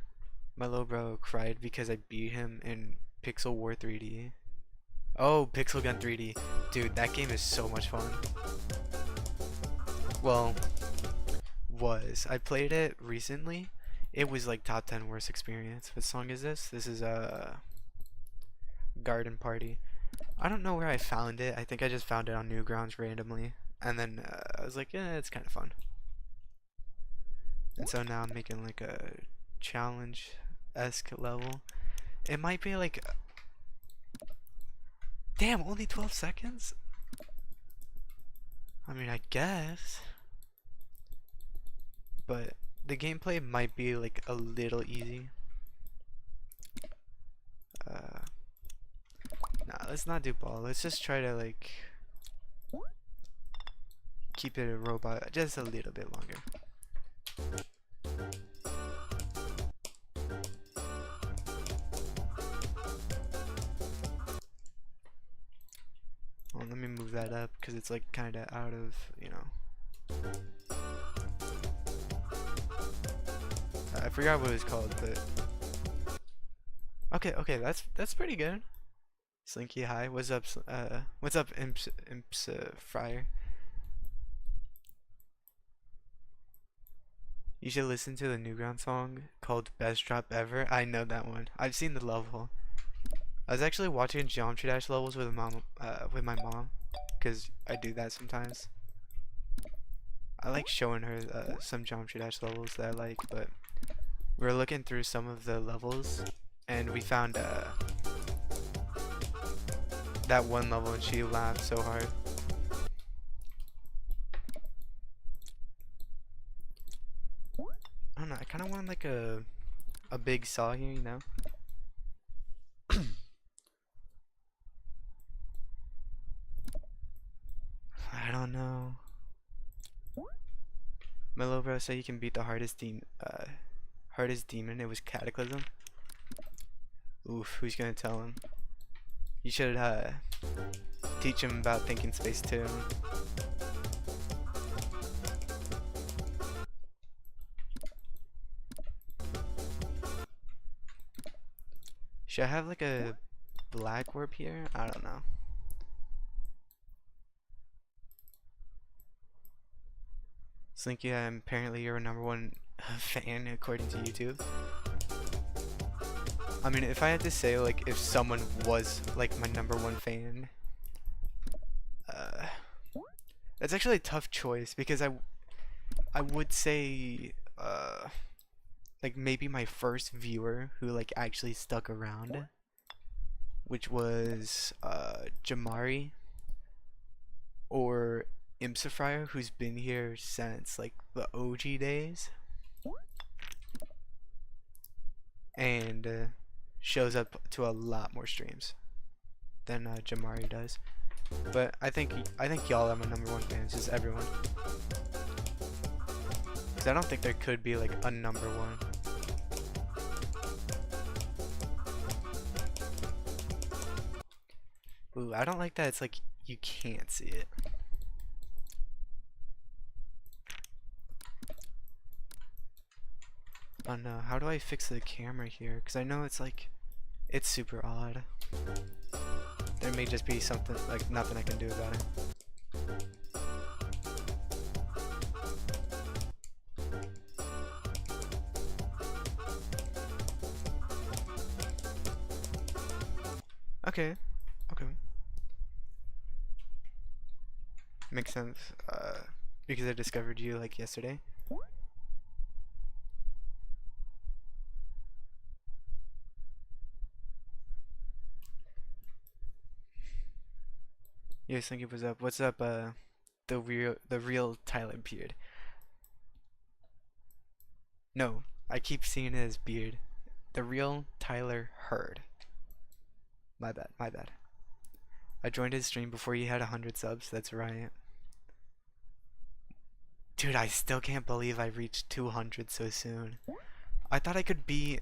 My little bro cried because I beat him in Pixel War 3D. Oh, Pixel Gun 3D. Dude, that game is so much fun. Well, I played it recently. It was like top 10 worst experience. What song is this? This is a Garden Party. I don't know where I found it. I think I just found it on Newgrounds randomly. And then I was like, yeah, it's kind of fun. And so now I'm making like a challenge-esque level. It might be like... Damn, only 12 seconds? I mean, I guess. But the gameplay might be like a little easy. Nah, let's not do ball. Let's just try to like keep it a robot just a little bit longer. Well, let me move that up because it's like kind of out of, you know. I forgot what it's called, but okay, that's pretty good. Slinky, hi. What's up? What's up, Imps Fryer? You should listen to the Newground song called "Best Drop Ever." I know that one. I've seen the level. I was actually watching Geometry Dash levels with my mom, cause I do that sometimes. I like showing her some Geometry Dash levels that I like, but we were looking through some of the levels, and we found that one level, and she laughed so hard. I don't know. I kind of want like a big saw here, you know. I don't know. My little bro said you can beat the hardest demon. It was Cataclysm. Oof, who's gonna tell him? You should teach him about thinking space too. Should I have like a black warp here? I don't know. Slinky, apparently you're a #1 fan according to YouTube. I mean, if I had to say like if someone was like my #1 fan, that's actually a tough choice because I would say like maybe my first viewer who like actually stuck around, which was Jamari, or Imsifier, who's been here since like the OG days, and shows up to a lot more streams than Jamari does. But I think y'all are my #1 fans, just everyone. Cause I don't think there could be like a #1. Ooh, I don't like that it's like you can't see it. Oh no, how do I fix the camera here? Cause I know it's like, it's super odd. There may just be something, like nothing I can do about it. Okay, okay. Makes sense, because I discovered you like yesterday. Yes, thank you. What's up? What's up? The real Tyler Beard. No, I keep seeing it as Beard. The real Tyler Hurd. My bad. My bad. I joined his stream before he had 100 subs. That's right. Dude, I still can't believe I reached 200 so soon. I thought I could be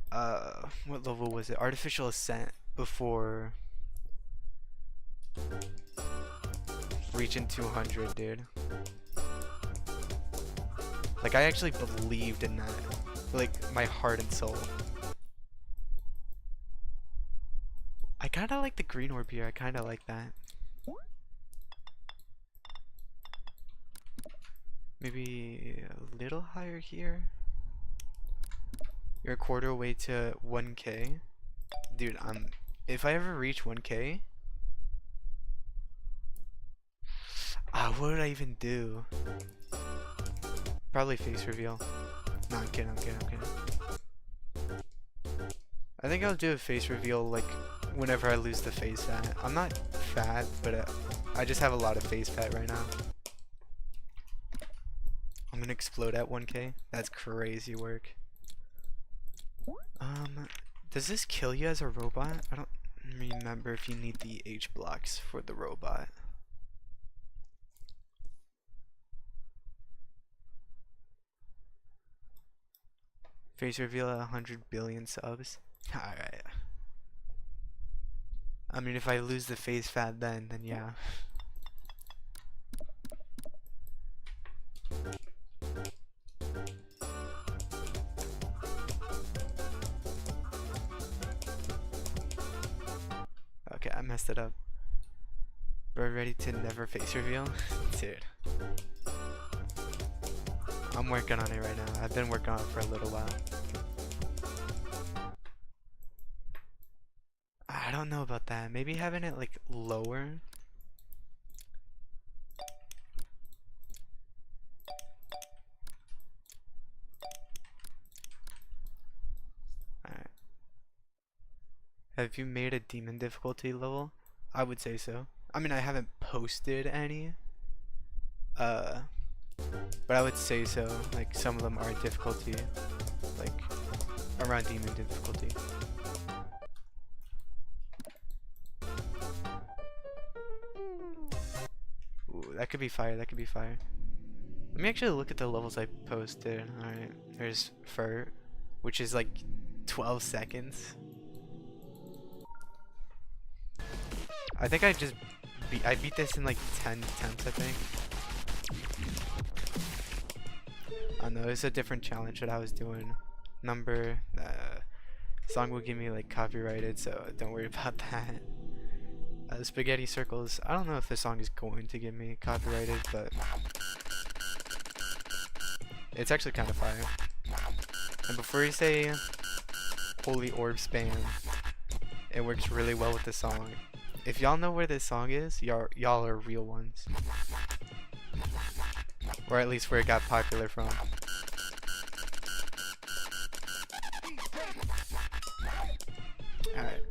what level was it? Artificial Ascent before reaching 200, dude. Like, I actually believed in that. Like, my heart and soul. I kinda like the green orb here. I kinda like that. Maybe a little higher here. You're a quarter away to 1K. Dude, if I ever reach 1K, what would I even do? Probably face reveal. No, I'm kidding, I'm kidding, I'm kidding. I think I'll do a face reveal like whenever I lose the face fat. I'm not fat, but I just have a lot of face fat right now. I'm gonna explode at 1K. That's crazy work. Does this kill you as a robot? I don't remember if you need the H blocks for the robot. Face reveal at 100 billion subs. Alright. I mean, if I lose the face fat then yeah. Okay, I messed it up. We're ready to never face reveal? Dude. I'm working on it right now. I've been working on it for a little while. I don't know about that. Maybe having it like lower. Alright. Have you made a demon difficulty level? I would say so. I mean, I haven't posted any. But I would say so. Like, some of them are difficulty. Like, around demon difficulty. Ooh, that could be fire, that could be fire. Let me actually look at the levels I posted. Alright, there's Fur, which is like 12 seconds. I think I beat this in like 10 attempts, I think. I know it's a different challenge that I was doing. Song will give me like copyrighted, so don't worry about that. Spaghetti circles. I don't know if the song is going to get me copyrighted, but it's actually kind of fire. And before you say holy orb spam, it works really well with the song. If y'all know where this song is, y'all are real ones. Or at least where it got popular from. Alright.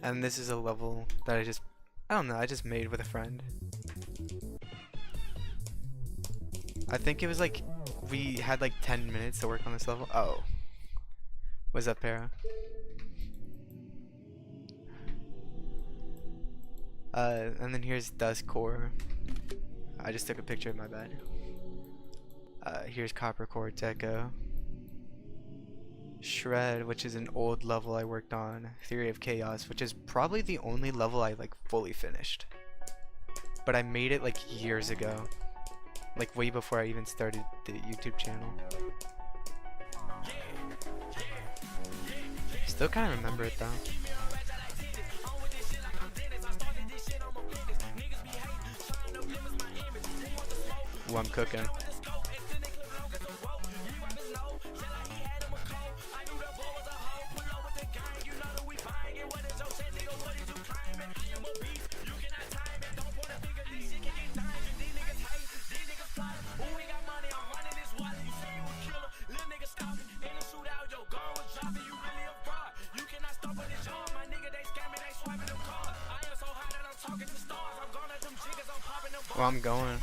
And this is a level that I just I don't know, I just made with a friend. I think it was like, we had like 10 minutes to work on this level. Oh. What's up, Para? And then here's Duskcore. I just took a picture of my bed. Here's coppercore deco. Shred, which is an old level I worked on. Theory of Chaos, which is probably the only level I like fully finished. But I made it like years ago. Like way before I even started the YouTube channel. Still kind of remember it though. Ooh, I'm cooking. Well, I'm going.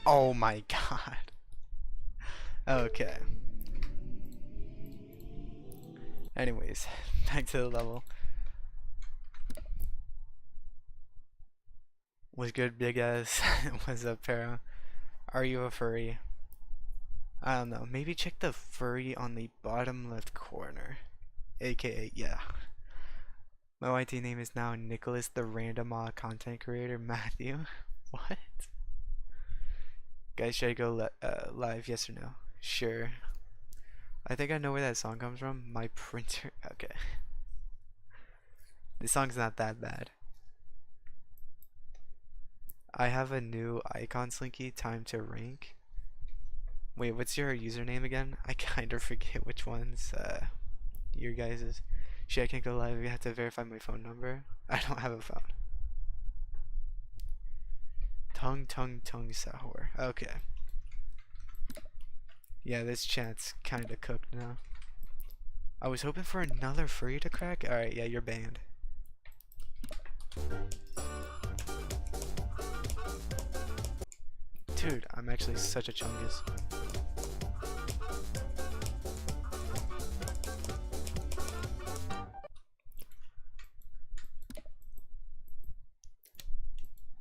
Oh my god. Okay. Anyways, back to the level. What's good, big ass? What's up, Para? Are you a furry? I don't know. Maybe check the furry on the bottom left corner. AKA, yeah. My YT name is now Nicholas the Random Content Creator Matthew. What? Guys, should I go live? Yes or no? Sure. I think I know where that song comes from. My printer. Okay. This song's not that bad. I have a new icon slinky. Time to rank. Wait, what's your username again? I kind of forget which one's your guys's. Shit, I can't go live. You have to verify my phone number. I don't have a phone. Tongue sahur. Okay. Yeah, this chat's kinda cooked now. I was hoping for another furry to crack. Alright, yeah, you're banned. Dude, I'm actually such a chungus.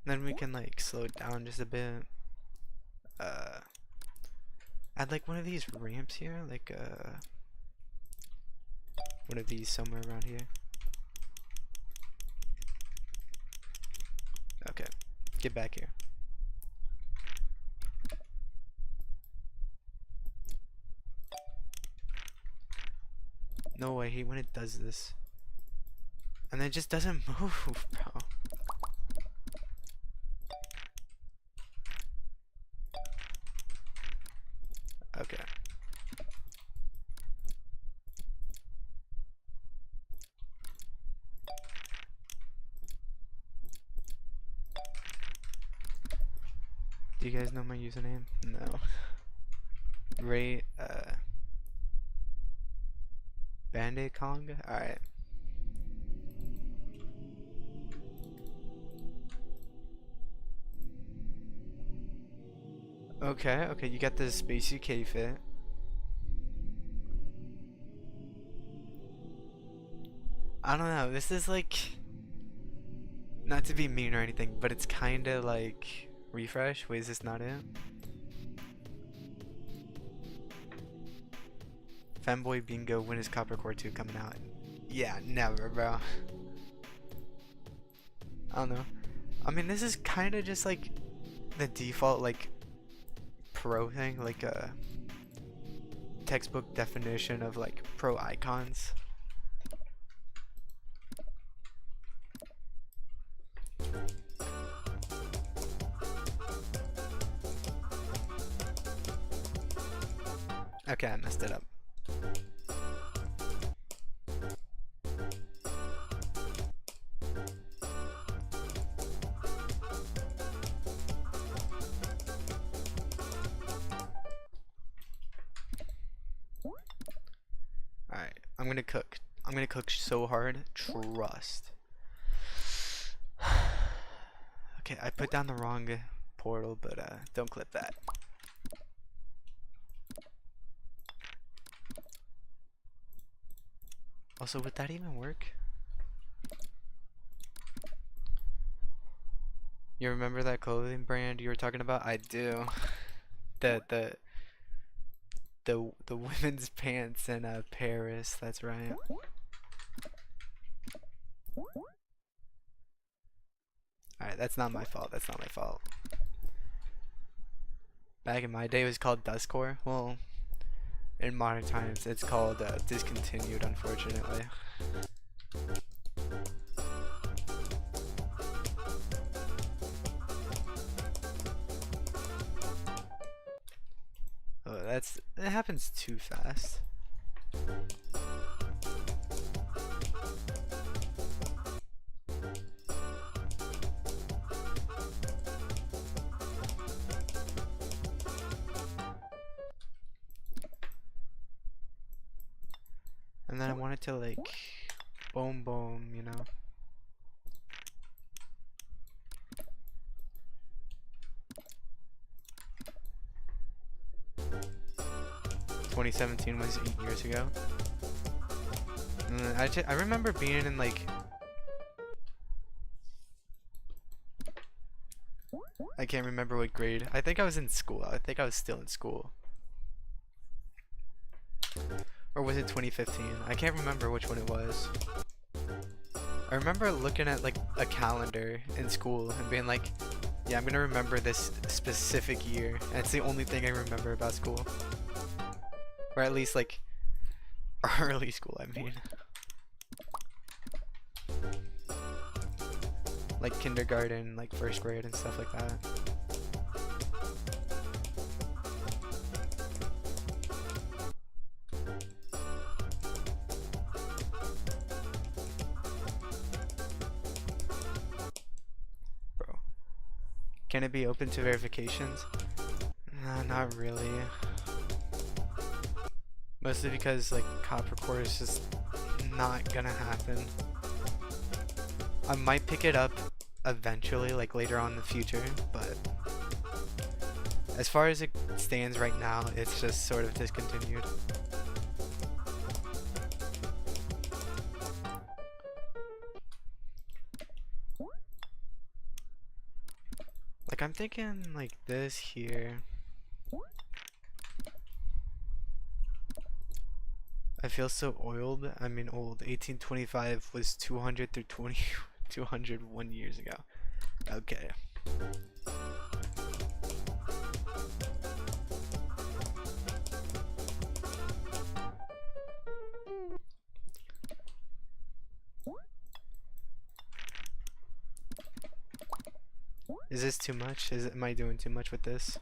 Then we can like slow it down just a bit. Add like one of these ramps here, like one of these somewhere around here. Okay, get back here. No, I hate when it does this. And then it just doesn't move, bro. Okay. Do you guys know my username? No. Ray, Band-Aid Kong? Alright. Okay, you got the Space UK fit. I don't know, this is like, not to be mean or anything, but it's kinda like, refresh? Wait, is this not it? Fanboy Bingo, when is Coppercore 2 coming out? Yeah, never, bro. I don't know. I mean, this is kinda just like, the default, like, pro thing, like a textbook definition of like pro icons. Okay, I messed it up. Alright, I'm gonna cook. I'm gonna cook so hard. Trust. Okay, I put down the wrong portal, but don't clip that. Also, would that even work? You remember that clothing brand you were talking about? I do. The the the women's pants in Paris. That's right. All right, that's not my fault. That's not my fault. Back in my day, it was called dustcore. Well, in modern times, it's called discontinued, unfortunately. Oh, it happens too fast. And then I want it to like boom boom, you know. "2017 was 8 years ago." And I remember being in like, I can't remember what grade. I think I was in school. I think I was still in school. Or was it 2015? I can't remember which one it was. I remember looking at like a calendar in school and being like, yeah, I'm gonna remember this specific year. And it's the only thing I remember about school. Or at least like early school, I mean. Like kindergarten, like first grade and stuff like that. Bro. Can it be open to verifications? No, not really. Mostly because like coppercore is just not gonna happen. I might pick it up eventually, like later on in the future, but as far as it stands right now, it's just sort of discontinued. Like I'm thinking like this here. I feel so oiled. I mean old. 1825 was 200 through 201 years ago. Okay. Is this too much? Am I doing too much with this?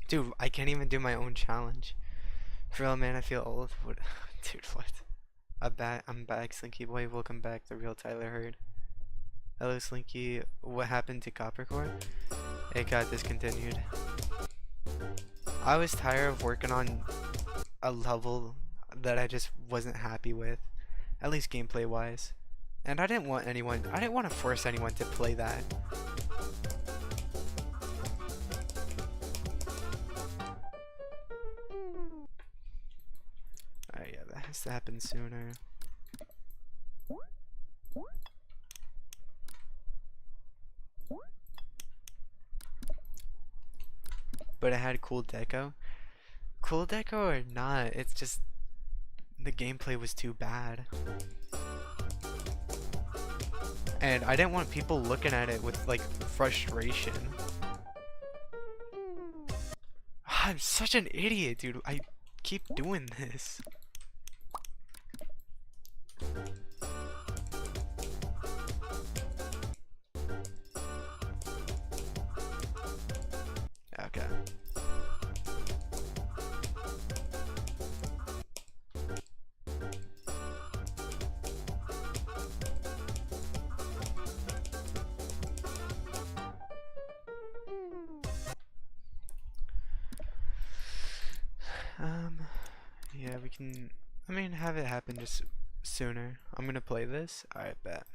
Dude, I can't even do my own challenge. For real, man, I feel old. What? Dude, what? I'm back, Slinky Boy. Welcome back, the real Tyler Hurd. Hello, Slinky. What happened to coppercore? It got discontinued. I was tired of working on a level that I just wasn't happy with, at least gameplay wise. And I didn't want to force anyone to play that. Alright, yeah, that has to happen sooner. But it had cool deco. Cool deco or not, it's just the gameplay was too bad. And I didn't want people looking at it with like frustration. I'm such an idiot, dude. I keep doing this. Okay. can, I mean, have it happen just sooner. I'm gonna play this. Alright, bet.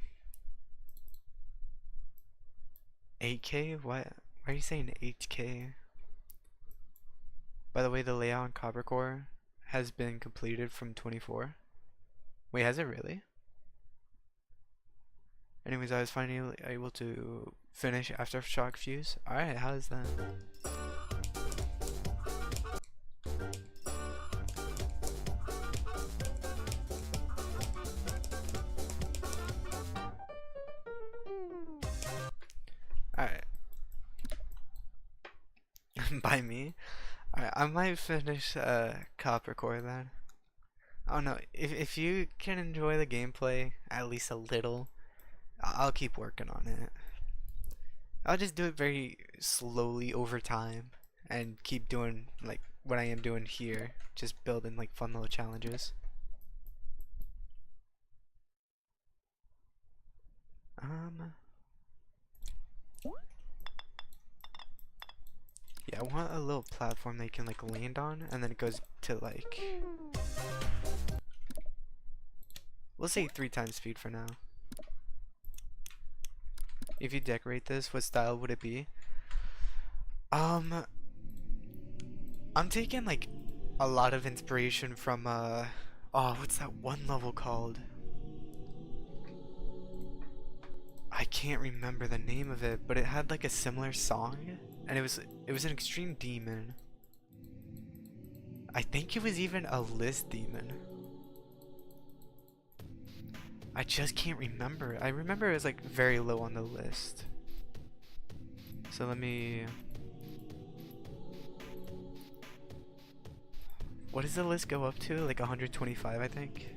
8K? What? Why are you saying 8K? By the way, the layout on coppercore has been completed from 24. Wait, has it really? Anyways, I was finally able to finish Aftershock Fuse. Alright, how is that? Alright. By me? Alright, I might finish coppercore then. I don't know. If you can enjoy the gameplay at least a little, I'll keep working on it. I'll just do it very slowly over time and keep doing like what I am doing here, just building like fun little challenges. Yeah, I want a little platform that you can like land on, and then it goes to like, we'll say 3 times speed for now. If you decorate this, what style would it be? I'm taking like a lot of inspiration from oh, what's that one level called? I can't remember the name of it, but it had like a similar song, and it was an extreme demon. I think it was even a list demon. I just can't remember. I remember it was like very low on the list. So let me... What does the list go up to? Like 125, I think.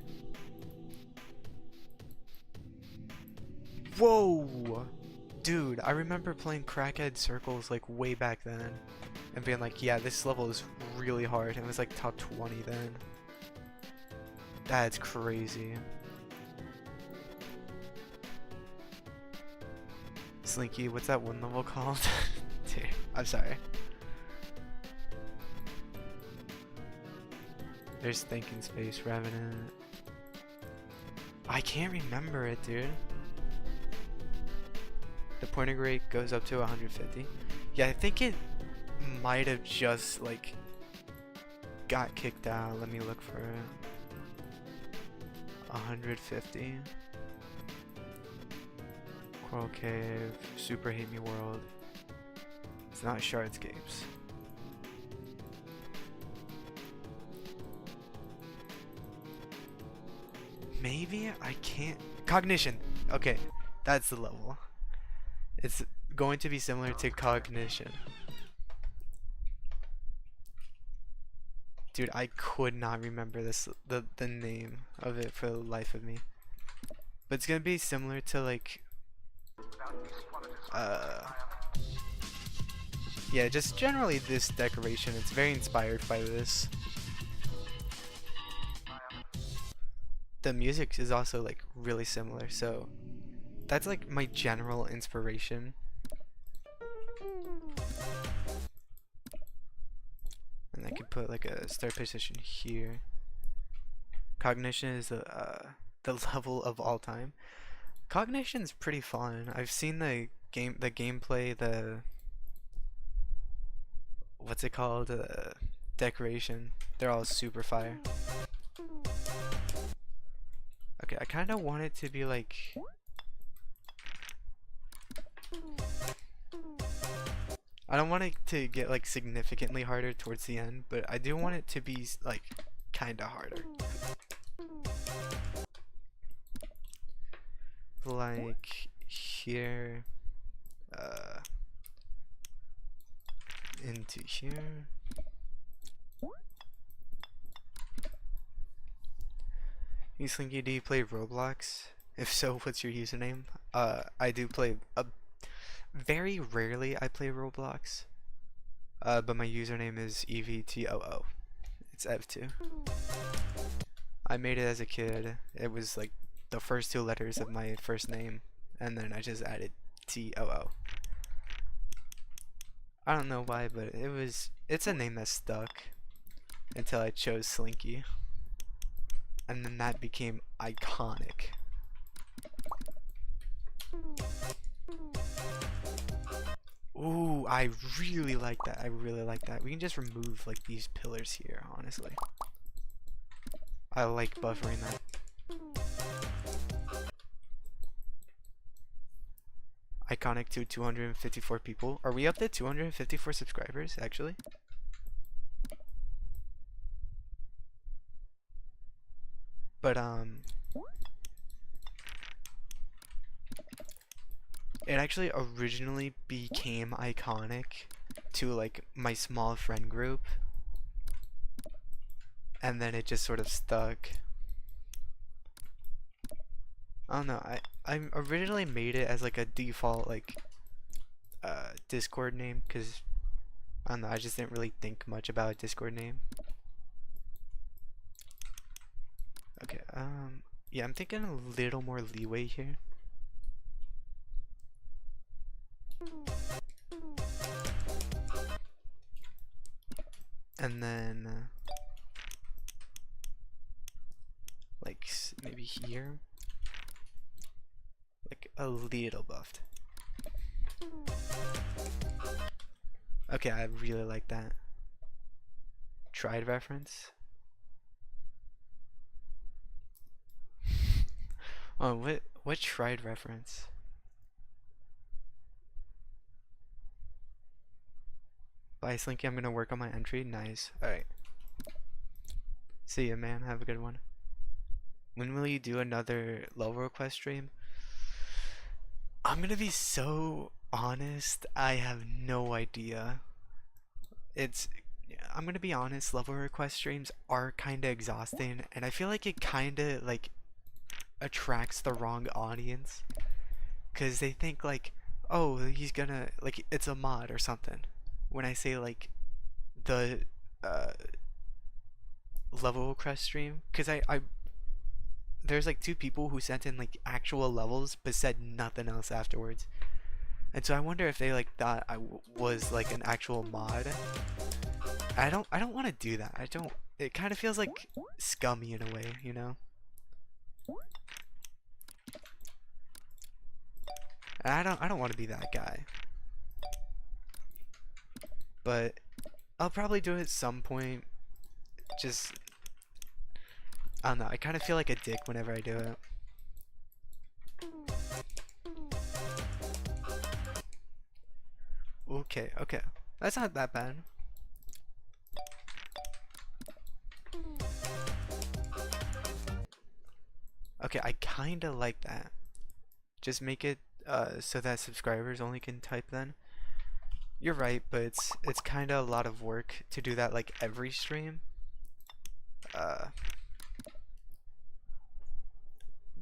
Whoa! Dude, I remember playing Crackhead Circles like way back then. And being like, yeah, this level is really hard. And it was like top 20 then. That's crazy. Slinky, what's that one level called? Dude, I'm sorry. There's Thinking Space, Revenant. I can't remember it, dude. The pointing rate goes up to 150. Yeah, I think it might have just like got kicked out. Let me look for it. 150. Coral Cave, Super Hate Me World. It's not Shardscapes. Maybe I can't. Cognition. Okay, that's the level. It's going to be similar to Cognition. Dude, I could not remember the name of it for the life of me. But it's gonna be similar to like yeah, just generally this decoration. It's very inspired by this. The music is also like really similar, so that's like my general inspiration. And I could put like a start position here. Cognition is the level of all time. Cognition's pretty fun. I've seen the gameplay, what's it called? Decoration. They're all super fire. Okay, I kind of want it to be like... I don't want it to get like significantly harder towards the end, but I do want it to be like kind of harder. Like here, into here. Hey Slinky, do you play Roblox? If so, what's your username? I do play very rarely I play Roblox. But my username is EVTOO. It's Ev2. I made it as a kid. It was like the first 2 letters of my first name, and then I just added TOO. I don't know why, but it's a name that stuck until I chose Slinky. and then that became iconic. Ooh, I really like that. I really like that. We can just remove like these pillars here, honestly. I like buffering that. Iconic to 254 people. Are we up to 254 subscribers, actually? But, it actually originally became iconic to, like, my small friend group. And then it just sort of stuck. I don't know, I originally made it as, like, a default, like, Discord name, because, I don't know, I just didn't really think much about a Discord name. Okay, yeah, I'm thinking a little more leeway here. And then, like, maybe here? Like, a little buffed. Okay, I really like that. Tried reference? Oh, what tried reference? Bye, Slinky, I'm gonna work on my entry. Nice. Alright. See ya, man. Have a good one. When will you do another level request stream? I'm gonna be so honest, I have no idea. I'm gonna be honest, level request streams are kinda exhausting, and I feel like it kinda, like, attracts the wrong audience. Because they think, like, oh, he's gonna, like, it's a mod or something. When I say, like, the, level request stream, because there's like 2 people who sent in like actual levels but said nothing else afterwards, and so I wonder if they like thought I was like an actual mod. I don't want to do that. It kind of feels like scummy in a way, you know. And I don't want to be that guy, but I'll probably do it at some point. Just, I don't know, I kind of feel like a dick whenever I do it. Okay, okay. That's not that bad. Okay, I kinda like that. Just make it so that subscribers only can type then. You're right, but it's kinda a lot of work to do that like every stream.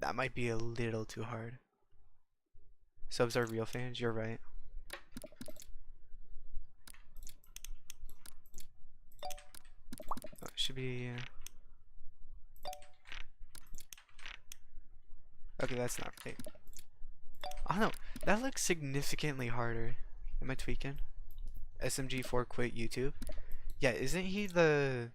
That might be a little too hard. Subs are real fans, you're right. Oh, it should be... Okay, that's not right. I don't know, that looks significantly harder. Am I tweaking? SMG4 quit YouTube? Yeah, isn't he the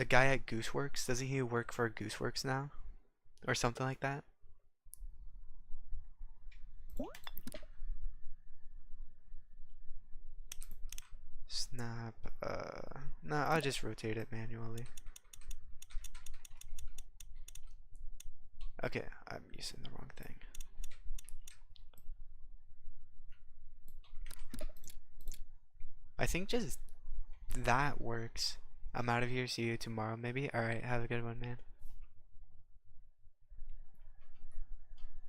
guy at Gooseworks? Doesn't he work for Gooseworks now? Or something like that? Snap, no, I'll just rotate it manually. Okay, I'm using the wrong thing. I think just that works. I'm out of here, see you tomorrow maybe? Alright, have a good one, man.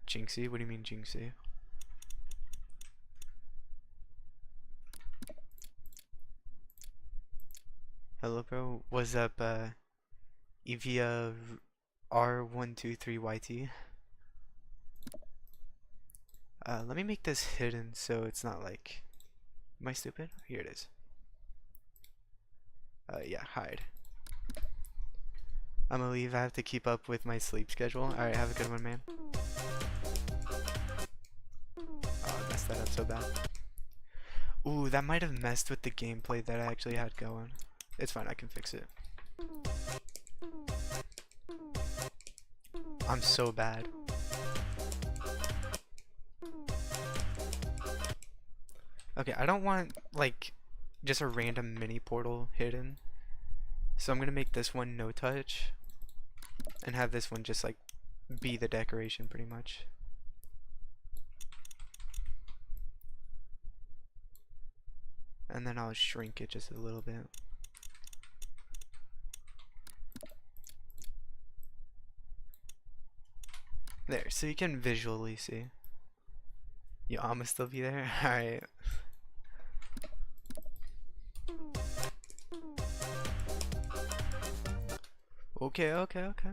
Jinxie? What do you mean Jinxie? Hello bro, what's up Evia R123YT? Let me make this hidden so it's not like... Am I stupid? Here it is. Yeah, hide. I'm gonna leave, I have to keep up with my sleep schedule. Alright, have a good one, man. Oh, I messed that up so bad. Ooh, that might have messed with the gameplay that I actually had going. It's fine, I can fix it. I'm so bad. Okay, I don't want, like, just a random mini portal hidden. So I'm gonna make this one no touch. And have this one just, like, be the decoration pretty much. And then I'll shrink it just a little bit. There, so you can visually see. Yo, I'ma still be there? Alright. Okay, okay, okay.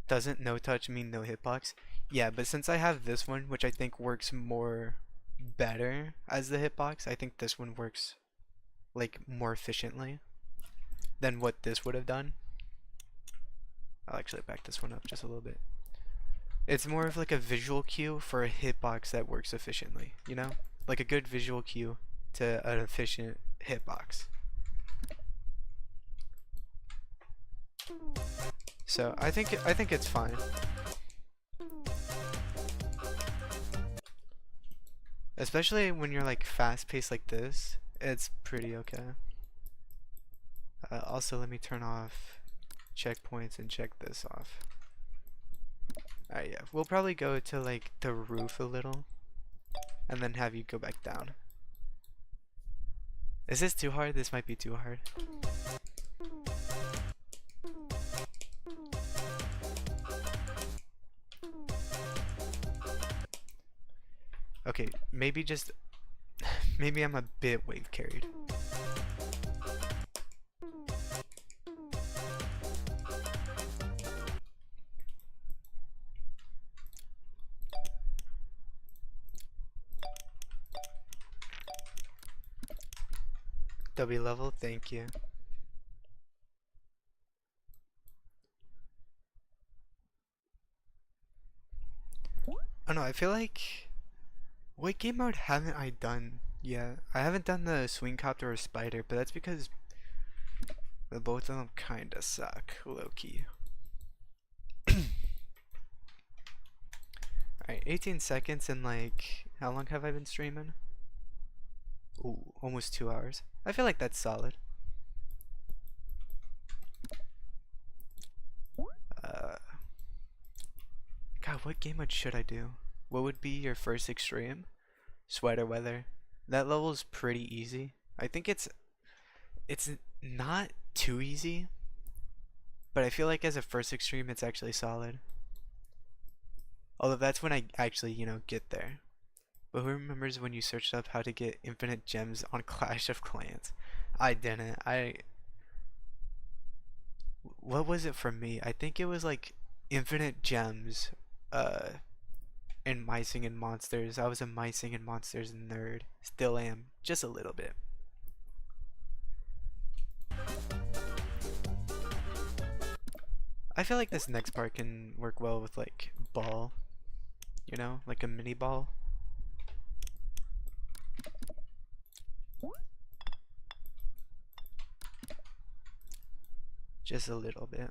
Doesn't no touch mean no hitbox? Yeah, but since I have this one, which I think works more better as the hitbox, I think this one works like more efficiently than what this would have done. I'll actually back this one up just a little bit. It's more of like a visual cue for a hitbox that works efficiently, you know? Like a good visual cue to an efficient hitbox. So I think it's fine. Especially when you're like fast paced like this, it's pretty okay. Also, let me turn off checkpoints and check this off. Alright, yeah, we'll probably go to like the roof a little and then have you go back down. Is this too hard? This might be too hard. Okay, maybe just maybe I'm a bit wave carried. W level, thank you. Oh no, I feel like what game mode haven't I done yet? I haven't done the swing copter or spider, but that's because both of them kinda suck, low key. Alright, 18 seconds and like, how long have I been streaming? Ooh, almost 2 hours. I feel like that's solid. God, what game mode should I do? What would be your first extreme? Sweater weather. That level is pretty easy. I think it's not too easy, but I feel like as a first extreme it's actually solid. Although that's when I actually, you know, get there. But who remembers when you searched up how to get infinite gems on Clash of Clans? I didn't. What was it for me? I think it was like infinite gems in My Singing Monsters. I was a My Singing Monsters nerd. Still am. Just a little bit. I feel like this next part can work well with like ball. You know? Like a mini ball. Just a little bit.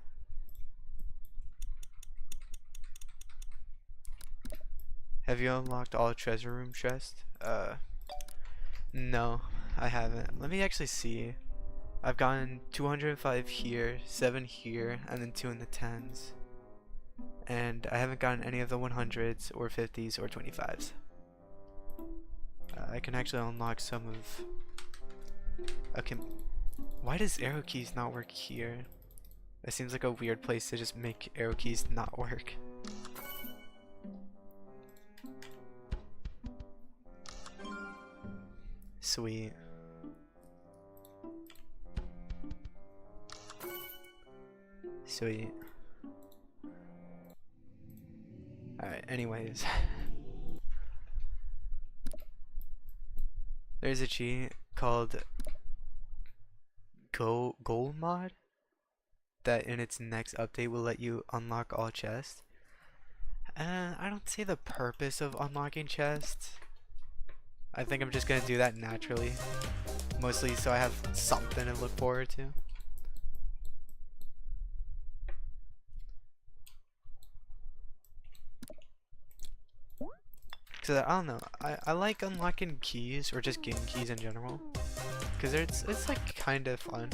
Have you unlocked all treasure room chest? No, I haven't. Let me actually see. I've gotten 205 here, 7 here, and then 2 in the 10s. And I haven't gotten any of the 100s or 50s or 25s. I can actually unlock some of... Okay, why does arrow keys not work here? It seems like a weird place to just make arrow keys not work. Sweet. Sweet. Alright, anyways. There's a cheat called Goal Mod that in its next update will let you unlock all chests. I don't see the purpose of unlocking chests. I think I'm just gonna do that naturally. Mostly so I have something to look forward to. Cause I don't know, I like unlocking keys or just getting keys in general. Cause it's like kind of fun.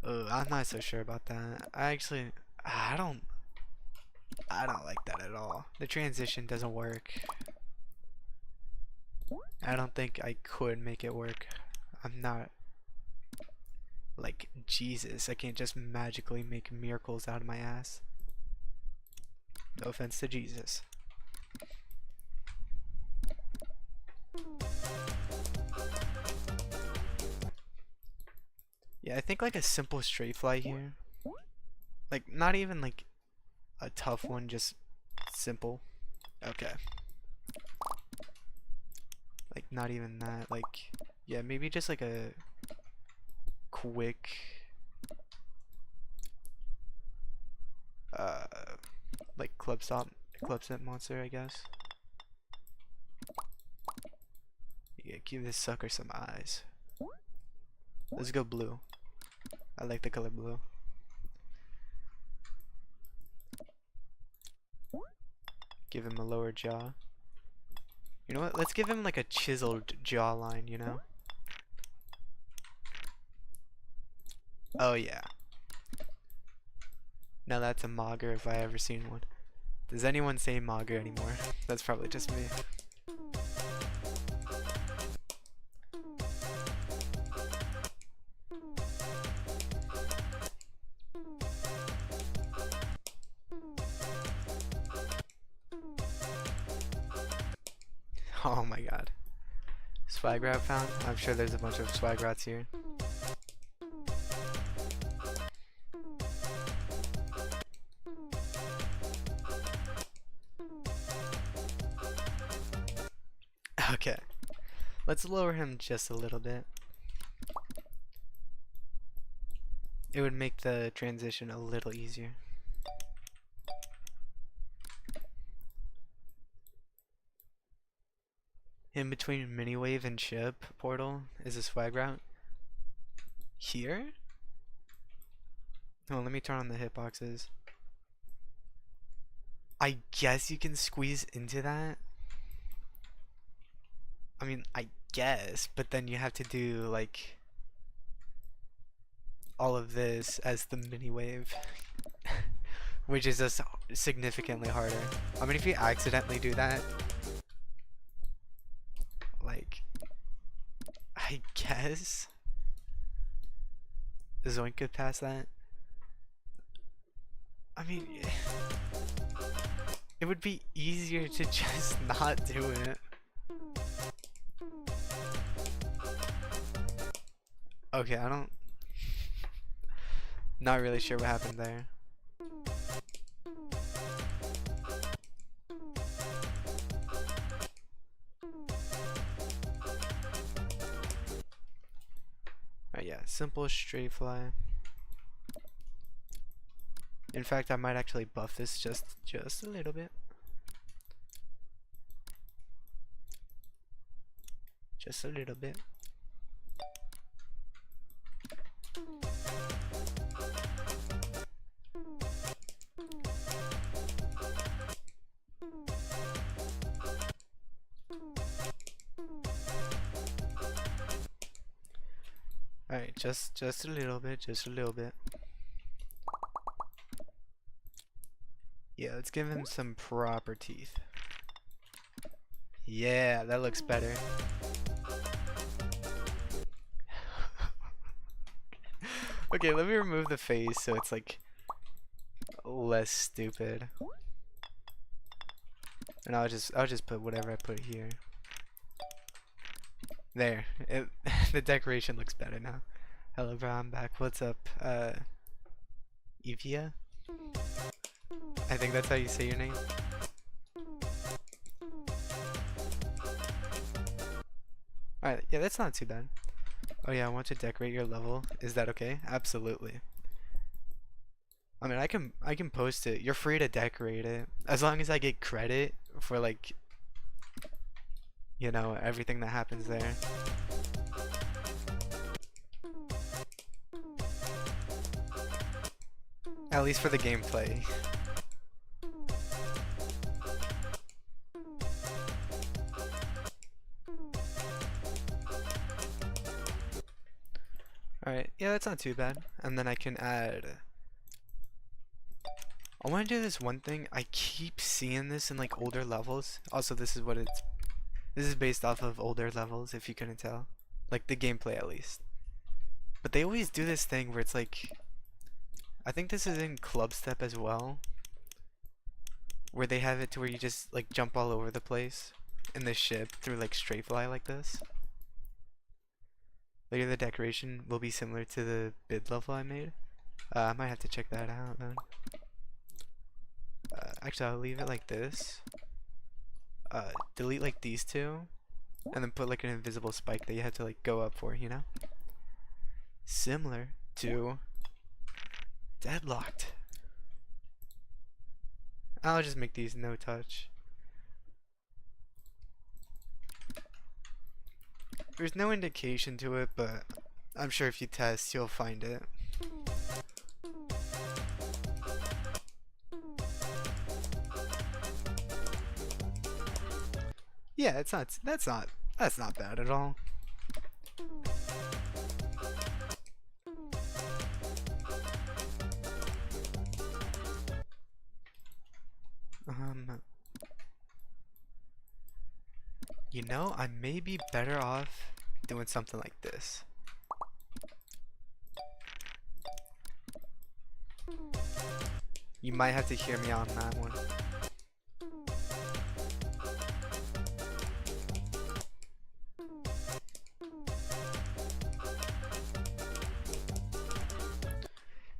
I'm not so sure about that. I don't like that at all. The transition doesn't work. I don't think I could make it work. I'm not like Jesus. I can't just magically make miracles out of my ass. No offense to Jesus. Yeah, I think like a simple straight fly here. Like not even like a tough one, just simple. Okay. Like not even that, like yeah, maybe just like a quick like club set monster, I guess. Yeah, give this sucker some eyes. Let's go blue. I like the color blue. Give him a lower jaw. You know what? Let's give him like a chiseled jawline, you know? Oh yeah. Now that's a Mogger if I ever seen one. Does anyone say Mogger anymore? That's probably just me. Oh my god. Swag rat found? I'm sure there's a bunch of swag rats here. Okay. Let's lower him just a little bit. It would make the transition a little easier. In between mini wave and chip portal is a swag route. Here? Oh, let me turn on the hitboxes. I guess you can squeeze into that. I mean, I guess, but then you have to do like all of this as the mini wave, which is just significantly harder. I mean, if you accidentally do that, like, I guess Zoink could pass that. I mean, it would be easier to just not do it. Okay, not really sure what happened there. Alright, yeah, simple straight fly. In fact, I might actually buff this just a little bit. Just a little bit. Alright, just a little bit, just a little bit. Yeah, let's give him some proper teeth. Yeah, that looks better. Okay, let me remove the face so it's like less stupid. And I'll just put whatever I put here. There. The decoration looks better now. Hello bro, I'm back. What's up? Evia? I think that's how you say your name. Alright, yeah, that's not too bad. Oh yeah, I want to decorate your level. Is that okay? Absolutely. I mean, I can post it. You're free to decorate it. As long as I get credit for like, you know, everything that happens there. At least for the gameplay. Alright, yeah, that's not too bad. And then I can add... I want to do this one thing. I keep seeing this in like older levels. Also, this is what it's... This is based off of older levels, if you couldn't tell. Like the gameplay at least. But they always do this thing where it's like... I think this is in Club Step as well. Where they have it to where you just like jump all over the place in the ship through like straight fly like this. Later the decoration will be similar to the bid level I made. I might have to check that out then. Actually, I'll leave it like this. Delete like these two. And then put like an invisible spike that you have to like go up for, you know? Similar to Deadlocked. I'll just make these no touch. There's no indication to it, but I'm sure if you test, you'll find it. Yeah, that's not bad at all. You know, I may be better off doing something like this. You might have to hear me on that one.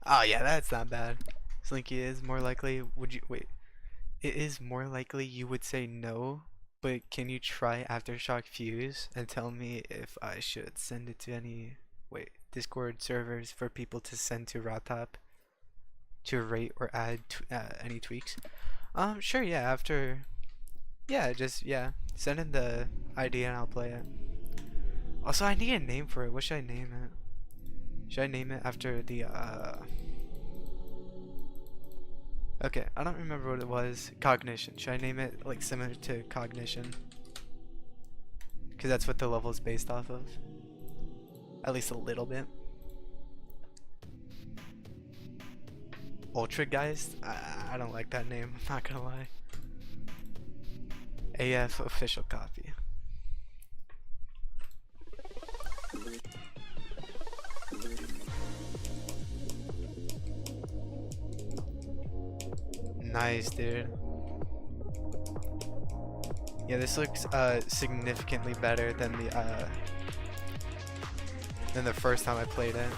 Oh yeah, that's not bad. Slinky is more likely, wait. It is more likely you would say no, but can you try Aftershock Fuse and tell me if I should send it to any, Discord servers for people to send to Rotop to rate or add any tweaks? Sure, yeah, send in the ID and I'll play it. Also, I need a name for it. What should I name it? Should I name it after the, okay, I don't remember what it was. Cognition. Should I name it like similar to Cognition? Because that's what the level is based off of. At least a little bit. Ultra Geist? I don't like that name, I'm not gonna lie. AF official copy. Nice, dude. Yeah, this looks significantly better than the first time I played it.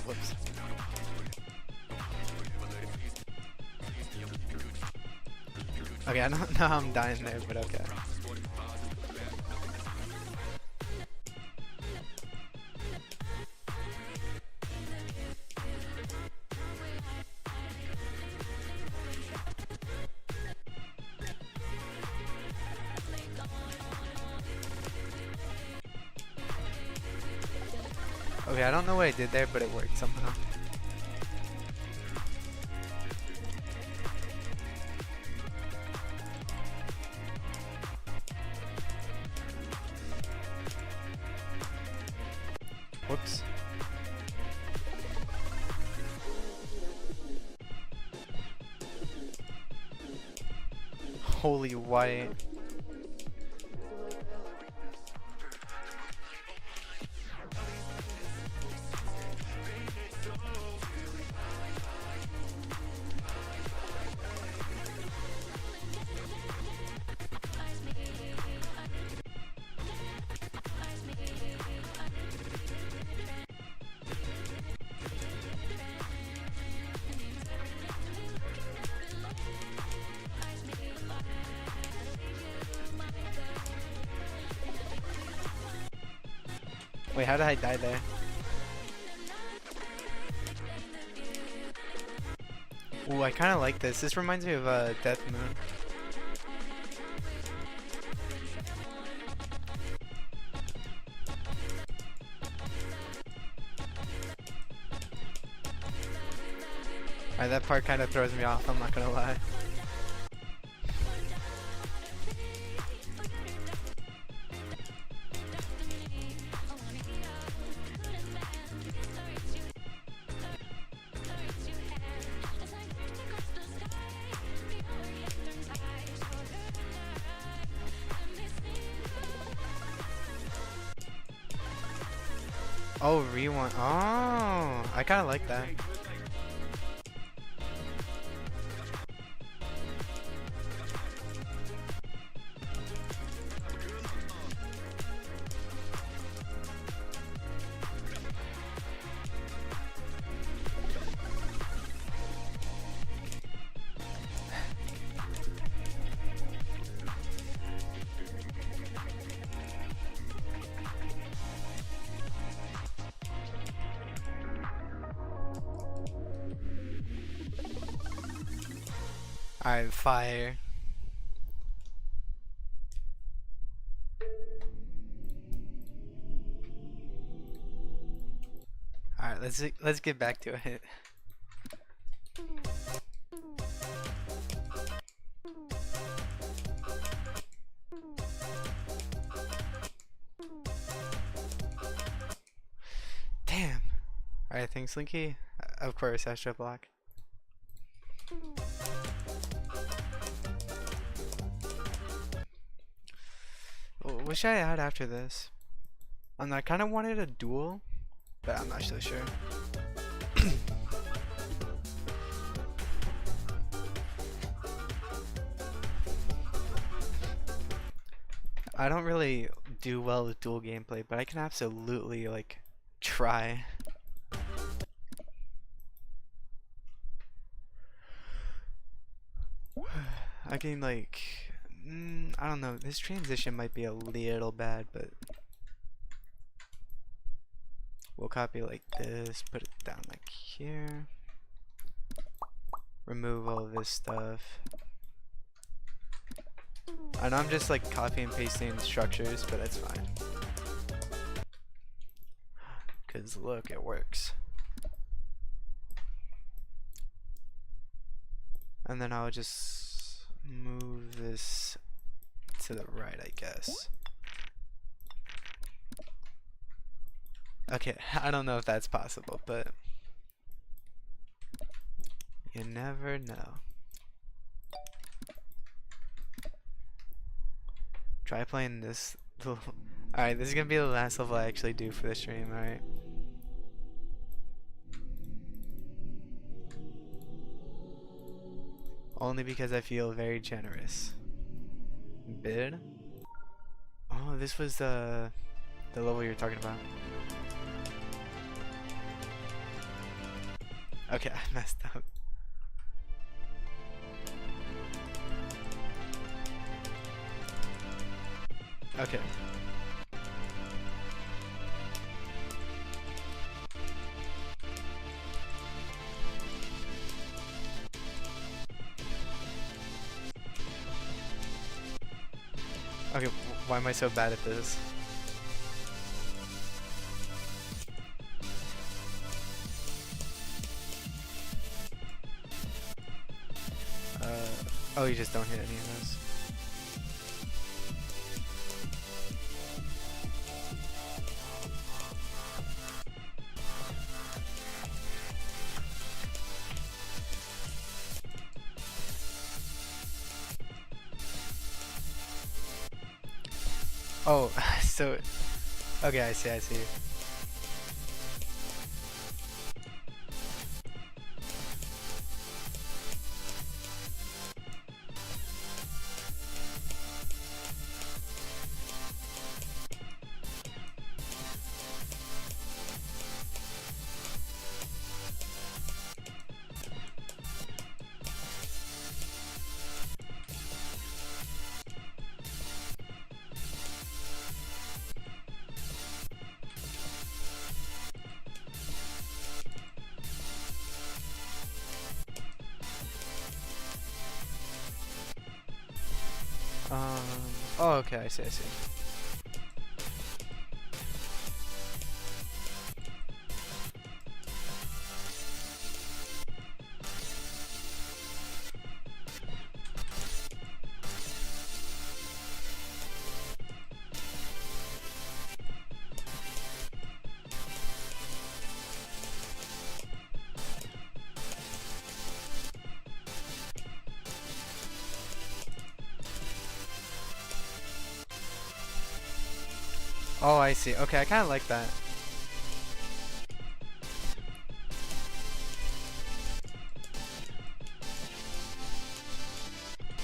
Whoops. Okay, I don't know how I'm dying there, but okay. Okay, I don't know what I did there, but it worked somehow. Whoops. Holy white. Wait, how did I die there? Ooh, I kind of like this. This reminds me of Death Moon. Alright, that part kind of throws me off, I'm not gonna lie. Oh, rewind. Oh, I kind of like that. Alright, fire. Alright, let's get back to it. Damn. Alright, thanks, Linky. Of course, Astro Block. What should I add after this? I kind of wanted a duel, but I'm not so sure. I don't really do well with dual gameplay, but I can absolutely like try. I can like I don't know, this transition might be a little bad, but we'll copy like this, put it down like here, remove all this stuff. I know I'm just like copy and pasting structures, but that's fine. Cause look, it works. And then I'll just move this to the right, I guess. Okay, I don't know if that's possible, but you never know. Try playing this. Alright, this is gonna be the last level I actually do for the stream, alright? Only because I feel very generous. Bid? Oh, this was the level you were talking about. Okay, I messed up. Okay. Okay, why am I so bad at this? Oh, you just don't hit any of those. Oh, so okay, I see. Um. Oh, okay. I see. I see. Oh, I see. Okay, I kind of like that.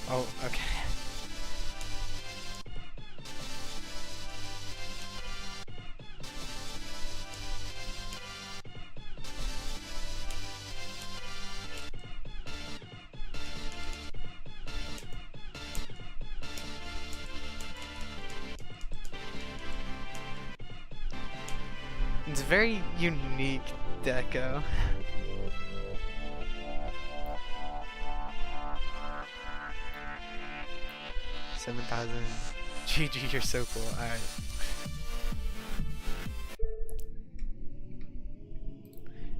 Oh, okay. It's very unique deco. 7,000. GG, you're so cool. Alright.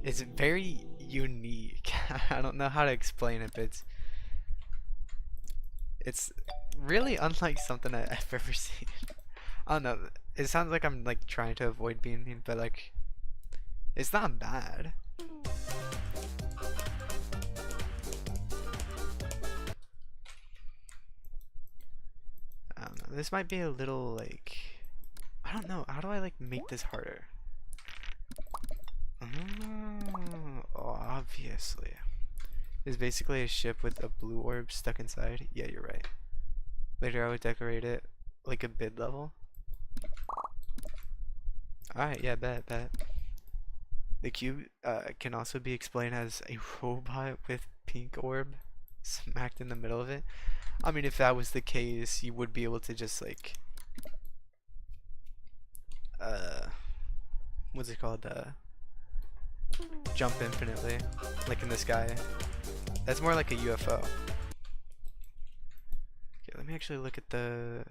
It's very unique. I don't know how to explain it, but it's really unlike something I've ever seen. I don't know. It sounds like I'm like trying to avoid being mean, but like it's not bad. I don't know. This might be a little like I don't know. How do I like make this harder? Oh, obviously. It's basically a ship with a blue orb stuck inside. Yeah, you're right. Later I would decorate it like a bid level. Alright, yeah, bet. The cube can also be explained as a robot with pink orb smacked in the middle of it. I mean, if that was the case, you would be able to just like what's it called? Jump infinitely, like in the sky. That's more like a UFO. Okay, let me actually look at the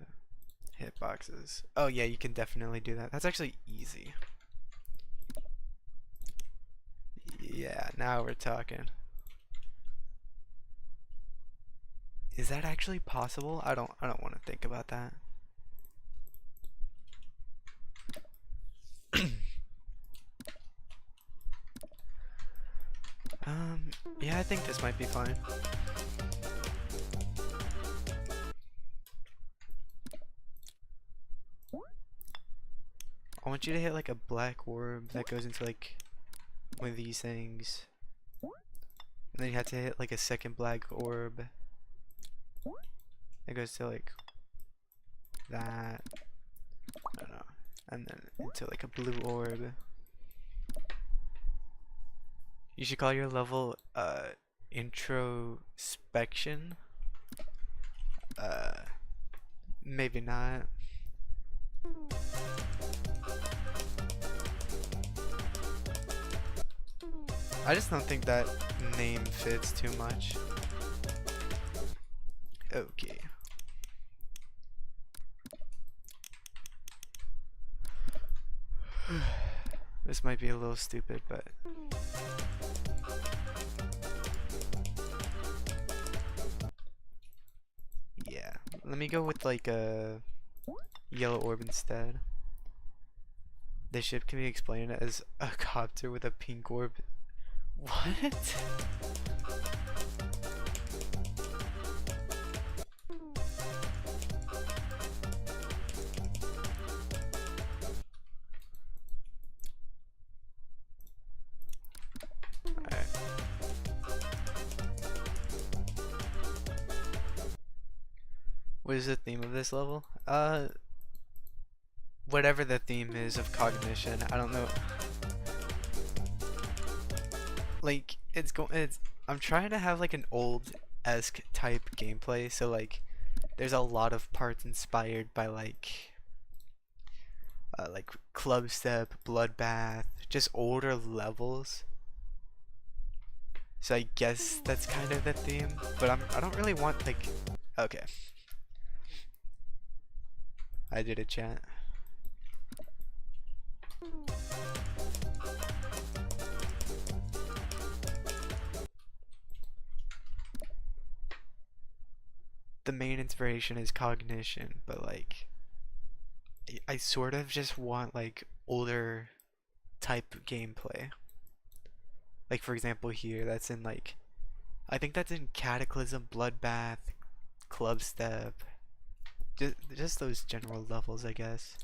hitboxes. Oh yeah, you can definitely do that. That's actually easy. Yeah, now we're talking. Is that actually possible? I don't want to think about that. Yeah, I think this might be fine. I want you to hit like a black orb that goes into like one of these things. And then you have to hit like a second black orb. It goes to like that. I don't know. And then into like a blue orb. You should call your level introspection. Maybe not. I just don't think that name fits too much. Okay. This might be a little stupid, but yeah. Let me go with like a yellow orb instead. The ship can be explained as a copter with a pink orb. What? Alright. What is the theme of this level? Whatever the theme is of cognition. I don't know. Like I'm trying to have like an old-esque type gameplay, so like there's a lot of parts inspired by like club step, bloodbath, just older levels. So I guess that's kind of the theme, but I don't really want like okay. I did a chat. The main inspiration is cognition, but like I sort of just want like older type gameplay. Like for example here, that's in like I think that's in Cataclysm, Bloodbath, Clubstep. Just those general levels, I guess.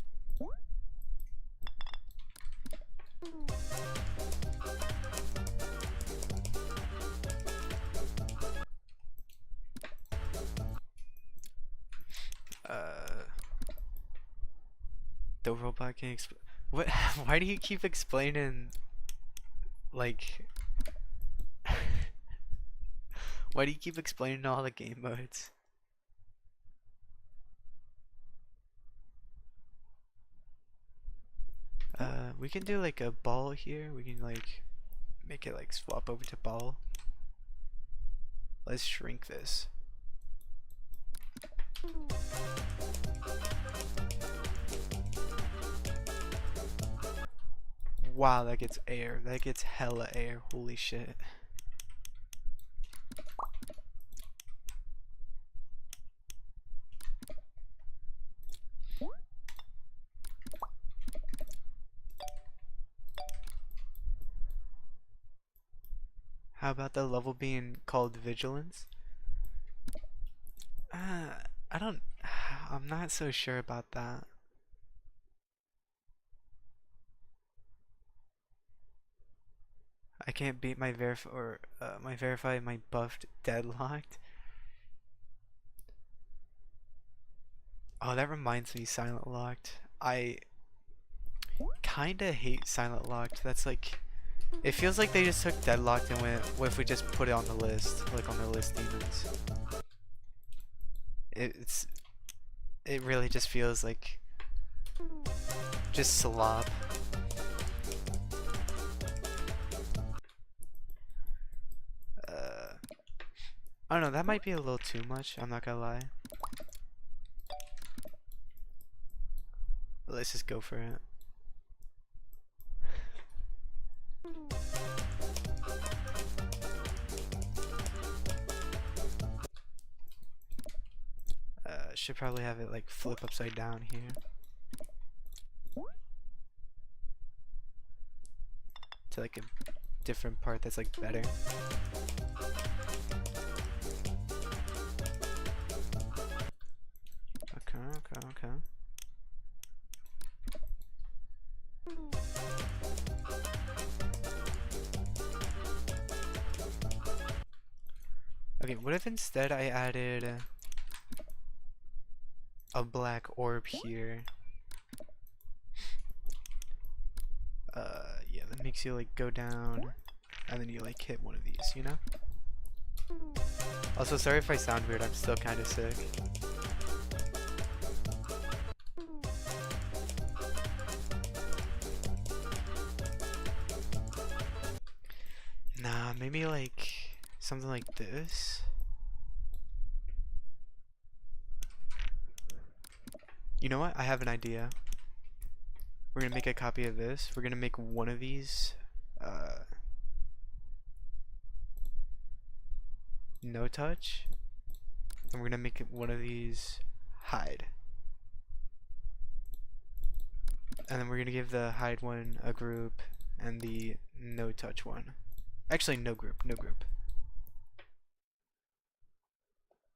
The robot can explain. What? Why do you keep explaining? Like, why do you keep explaining all the game modes? We can do like a ball here. We can like make it like swap over to ball. Let's shrink this. Wow, that gets air. That gets hella air. Holy shit. How about the level being called Vigilance? I don't. I'm not so sure about that. I can't beat my verify my buffed deadlocked. Oh, that reminds me, silent locked. I kinda hate silent locked. That's like, it feels like they just took deadlocked and went, what if we just put it on the list, like on the list demons. It really just feels like just slop. I don't know, that might be a little too much, I'm not gonna lie. But let's just go for it. Should probably have it like flip upside down here. To like a different part that's like better. Okay. Okay, what if instead I added a black orb here? Yeah, that makes you like go down and then you like hit one of these, you know? Also, sorry if I sound weird, I'm still kind of sick. Nah, maybe like something like this. You know what? I have an idea. We're gonna make a copy of this. We're gonna make one of these no touch, and we're gonna make one of these hide. And then we're gonna give the hide one a group and the no touch one. Actually, no group.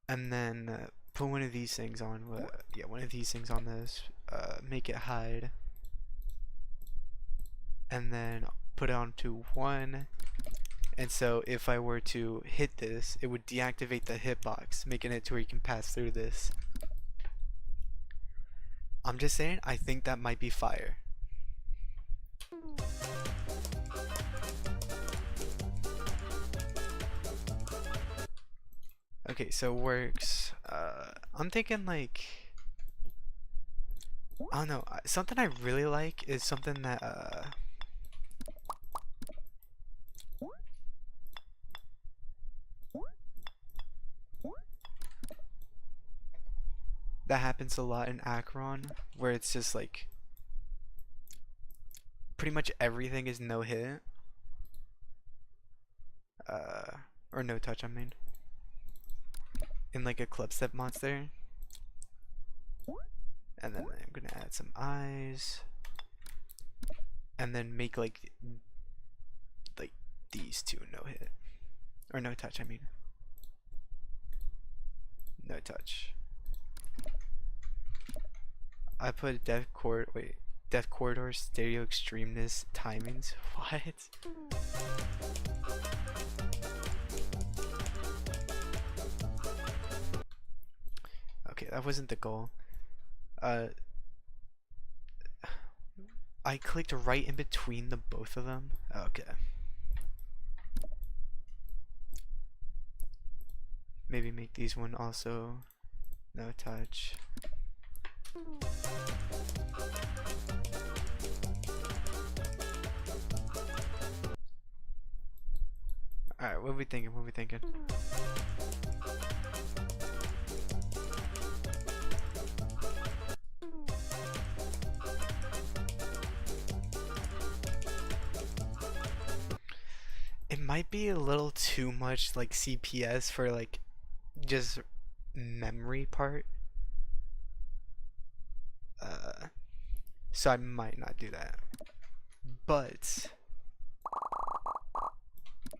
And then put one of these things on. Yeah, one of these things on this. Make it hide. And then put it onto one. And so if I were to hit this, it would deactivate the hitbox, making it to where you can pass through this. I'm just saying, I think that might be fire. Okay, so it works. I'm thinking like, I don't know, something I really like is something that That happens a lot in Akron, where it's just like pretty much everything is no hit. Or no touch, I mean. In like a club step monster. And then I'm gonna add some eyes. And then make like these two no hit. Or no touch, I mean. No touch. I put Death Corridor Stereo Extremeness timings. What? Okay, that wasn't the goal. I clicked right in between the both of them. Okay. Maybe make these one also no touch. Alright, what are we thinking? What are we thinking? It might be a little too much like CPS for like just memory part. So I might not do that. But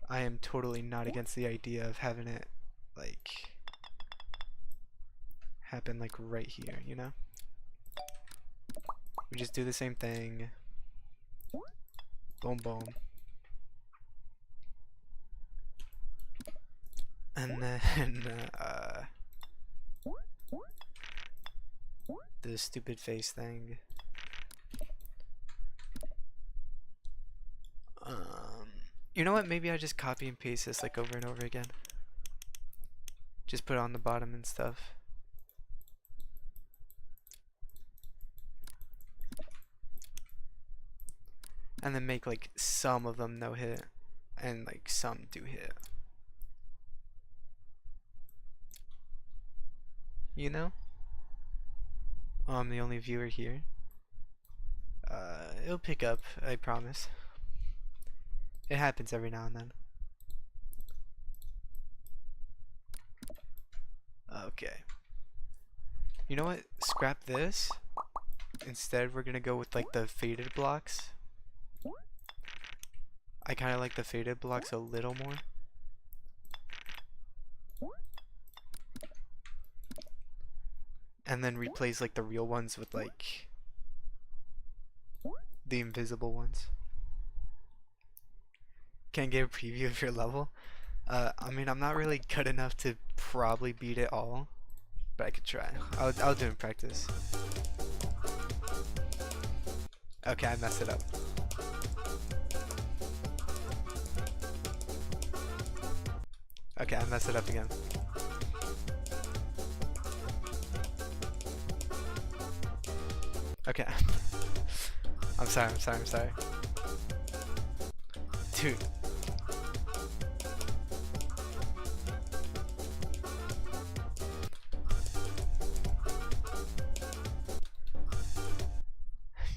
I am totally not against the idea of having it like happen like right here, you know? We just do the same thing. Boom boom. And then the stupid face thing. You know what? Maybe I just copy and paste this like over and over again. Just put it on the bottom and stuff. And then make like some of them no hit and like some do hit. You know? Oh, I'm the only viewer here. It'll pick up, I promise. It happens every now and then. Okay. You know what? Scrap this. Instead, we're gonna go with like the faded blocks. I kind of like the faded blocks a little more. And then replace like the real ones with like the invisible ones. Can't get a preview of your level. I mean, I'm not really good enough to probably beat it all, but I could try. I'll do it in practice. Okay, I messed it up. Okay, I messed it up again. Okay. I'm sorry. Dude.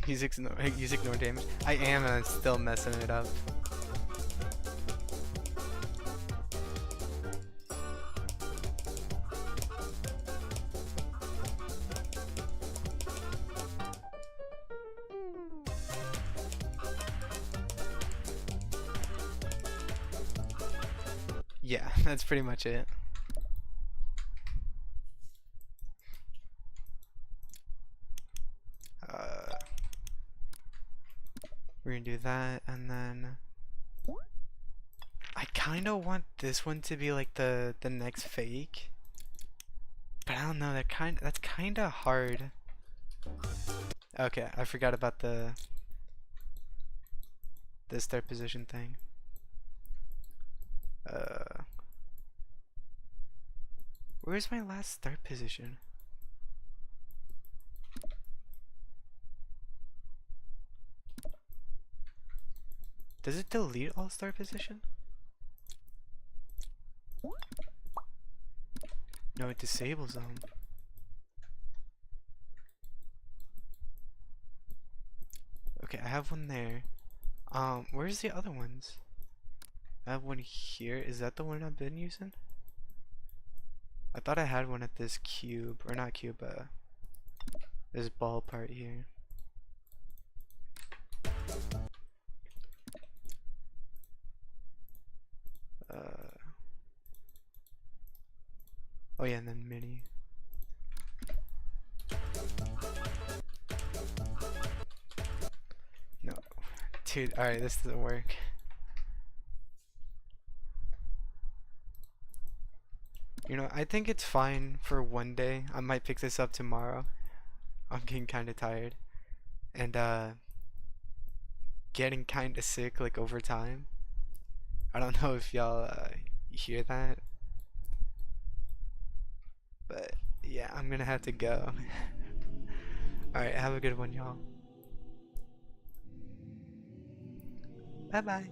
Use ignore damage. I am, and I'm still messing it up. Yeah, that's pretty much it. We're gonna do that, and then I kind of want this one to be like the next fake, but I don't know. That's kind of hard. Okay, I forgot about the start position thing. Where's my last start position? Does it delete all start position? No, it disables them. Okay, I have one there. Where's the other ones? I have one here. Is that the one I've been using? I thought I had one at this cube, or not cube, this ball part here. Oh yeah, and then mini. No. Dude, alright, this doesn't work. You know, I think it's fine for one day. I might pick this up tomorrow. I'm getting kinda tired. And getting kinda sick like over time. I don't know if y'all hear that. But yeah, I'm gonna have to go. Alright, have a good one, y'all. Bye bye.